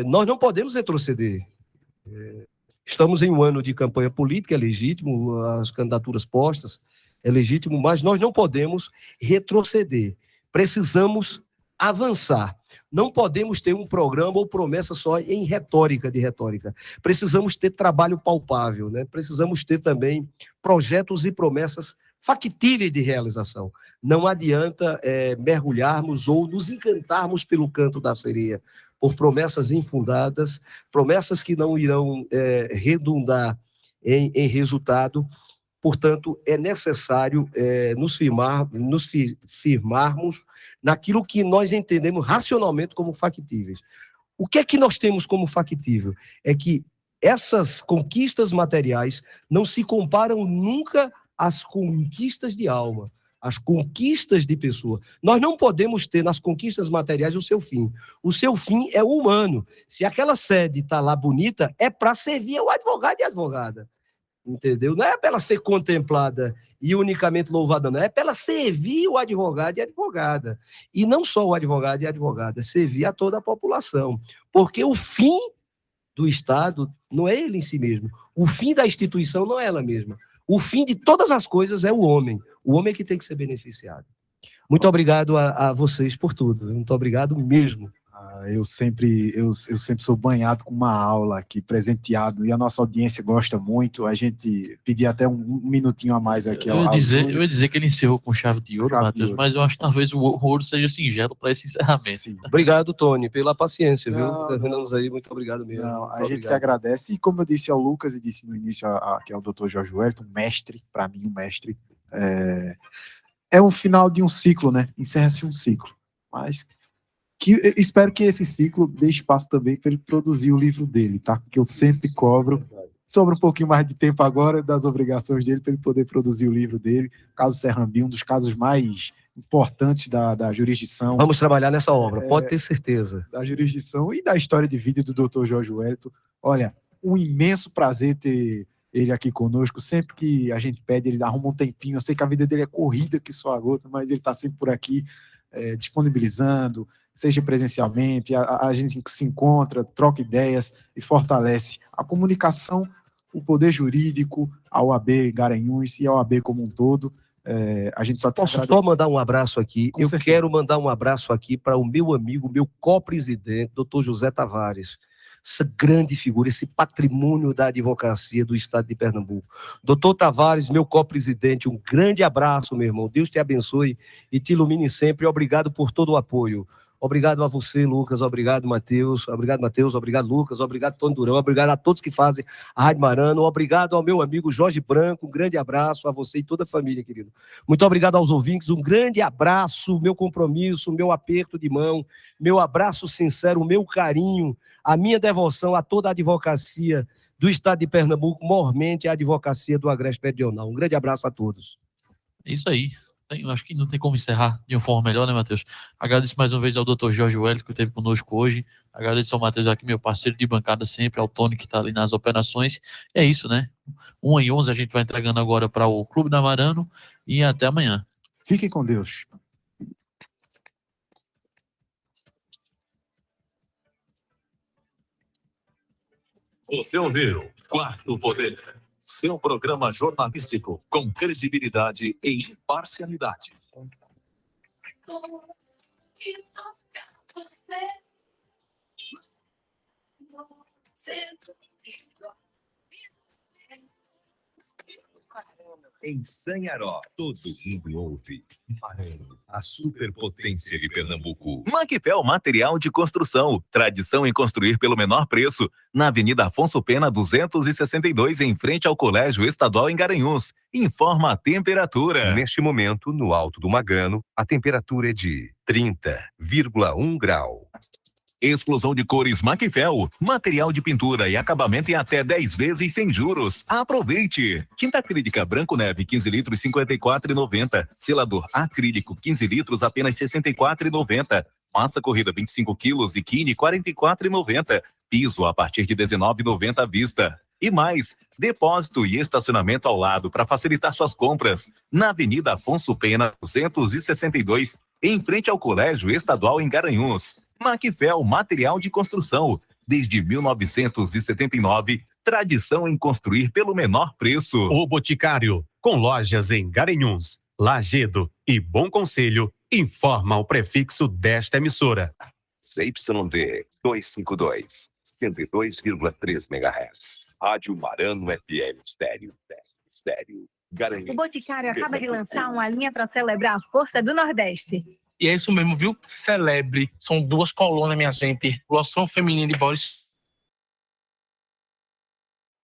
Nós não podemos retroceder. Estamos em um ano de campanha política, é legítimo, as candidaturas postas, é legítimo, mas nós não podemos retroceder. Precisamos avançar. Não podemos ter um programa ou promessa só em retórica. Precisamos ter trabalho palpável, né? Precisamos ter também projetos e promessas factíveis de realização. Não adianta mergulharmos ou nos encantarmos pelo canto da sereia, por promessas infundadas, promessas que não irão redundar em resultado. Portanto, é necessário nos firmarmos naquilo que nós entendemos racionalmente como factíveis. O que é que nós temos como factível? É que essas conquistas materiais não se comparam nunca às conquistas de alma, às conquistas de pessoa. Nós não podemos ter nas conquistas materiais o seu fim. O seu fim é o humano. Se aquela sede está lá bonita, é para servir ao advogado e advogada. Entendeu? Não é para ela ser contemplada e unicamente louvada, não. É para ela servir o advogado e a advogada. E não só o advogado e a advogada, servir a toda a população. Porque o fim do Estado não é ele em si mesmo. O fim da instituição não é ela mesma. O fim de todas as coisas é o homem. O homem é que tem que ser beneficiado. Muito obrigado a vocês por tudo. Muito obrigado mesmo. Eu sempre sou banhado com uma aula aqui, presenteado, e a nossa audiência gosta muito. A gente pedia até um minutinho a mais aqui. Eu ia dizer que ele encerrou com chave de ouro, Matheus, mas eu acho que talvez o ouro seja singelo para esse encerramento. Sim. Obrigado, Tony, pela paciência, viu? Terminamos aí, muito obrigado mesmo. A gente que agradece, e como eu disse ao Lucas e disse no início que é o Dr. Jorge Wellington, mestre, para mim, um mestre, é um final de um ciclo, né? Encerra-se um ciclo, mas espero que esse ciclo dê espaço também para ele produzir o livro dele, tá? Porque eu sempre cobro. Sobra um pouquinho mais de tempo agora das obrigações dele para ele poder produzir o livro dele. Caso Serrambi, um dos casos mais importantes da jurisdição. Vamos trabalhar nessa obra, pode ter certeza. Da jurisdição e da história de vida do Dr. Jorge Wellington. Olha, um imenso prazer ter ele aqui conosco. Sempre que a gente pede, ele arruma um tempinho. Eu sei que a vida dele é corrida que só a gota, mas ele está sempre por aqui disponibilizando, seja presencialmente, a gente se encontra, troca ideias e fortalece a comunicação, o poder jurídico, a OAB Garanhuns e a OAB como um todo. A gente só Posso só mandar um abraço aqui? Eu quero mandar um abraço aqui para o meu amigo, meu co-presidente, doutor José Tavares, essa grande figura, esse patrimônio da advocacia do estado de Pernambuco. Doutor Tavares, meu co-presidente, um grande abraço, meu irmão. Deus te abençoe e te ilumine sempre. Obrigado por todo o apoio. Obrigado a você, Lucas. Obrigado, Matheus. Obrigado, Matheus. Obrigado, Lucas. Obrigado, Tony Durão. Obrigado a todos que fazem a Rádio Marano. Obrigado ao meu amigo Jorge Branco. Um grande abraço a você e toda a família, querido. Muito obrigado aos ouvintes. Um grande abraço, meu compromisso, meu aperto de mão, meu abraço sincero, meu carinho, a minha devoção a toda a advocacia do estado de Pernambuco, mormente a advocacia do Agreste Meridional. Um grande abraço a todos. É isso aí. Eu acho que não tem como encerrar de uma forma melhor, né, Matheus? Agradeço mais uma vez ao Dr. Jorge Wellington, que esteve conosco hoje. Agradeço ao Matheus aqui, meu parceiro de bancada sempre, ao Tony, que está ali nas operações. E é isso, né? 1h11 a gente vai entregando agora para o Clube da Marano e até amanhã. Fiquem com Deus. Você ouviu Quarto Poder, seu programa jornalístico com credibilidade e imparcialidade. Você Em Sanharó, todo mundo ouve. Marano, a superpotência de Pernambuco. Macfel Material de Construção, tradição em construir pelo menor preço, na Avenida Afonso Pena 262, em frente ao Colégio Estadual em Garanhuns. Informa a temperatura. Neste momento, no Alto do Magano, a temperatura é de 30,1 grau. Explosão de cores Macfel, material de pintura e acabamento em até 10 vezes sem juros. Aproveite! Tinta acrílica Branco Neve 15 litros R$ 54,90. Selador acrílico 15 litros apenas R$ 64,90. Massa corrida 25 quilos e Kine R$ 44,90. Piso a partir de R$ 19,90 à vista. E mais, depósito e estacionamento ao lado para facilitar suas compras. Na Avenida Afonso Pena 262, em frente ao Colégio Estadual em Garanhuns. Macfel Material de Construção, desde 1979, tradição em construir pelo menor preço. O Boticário, com lojas em Garanhuns, Lagedo e Bom Conselho, informa o prefixo desta emissora. CYD 252, 102,3 MHz. Rádio Marano FM Estéreo. Garanhuns. O Boticário acaba de lançar uma linha para celebrar a força do Nordeste. E é isso mesmo, viu? Celebre. São 2 colunas, minha gente. Loção feminina de Boris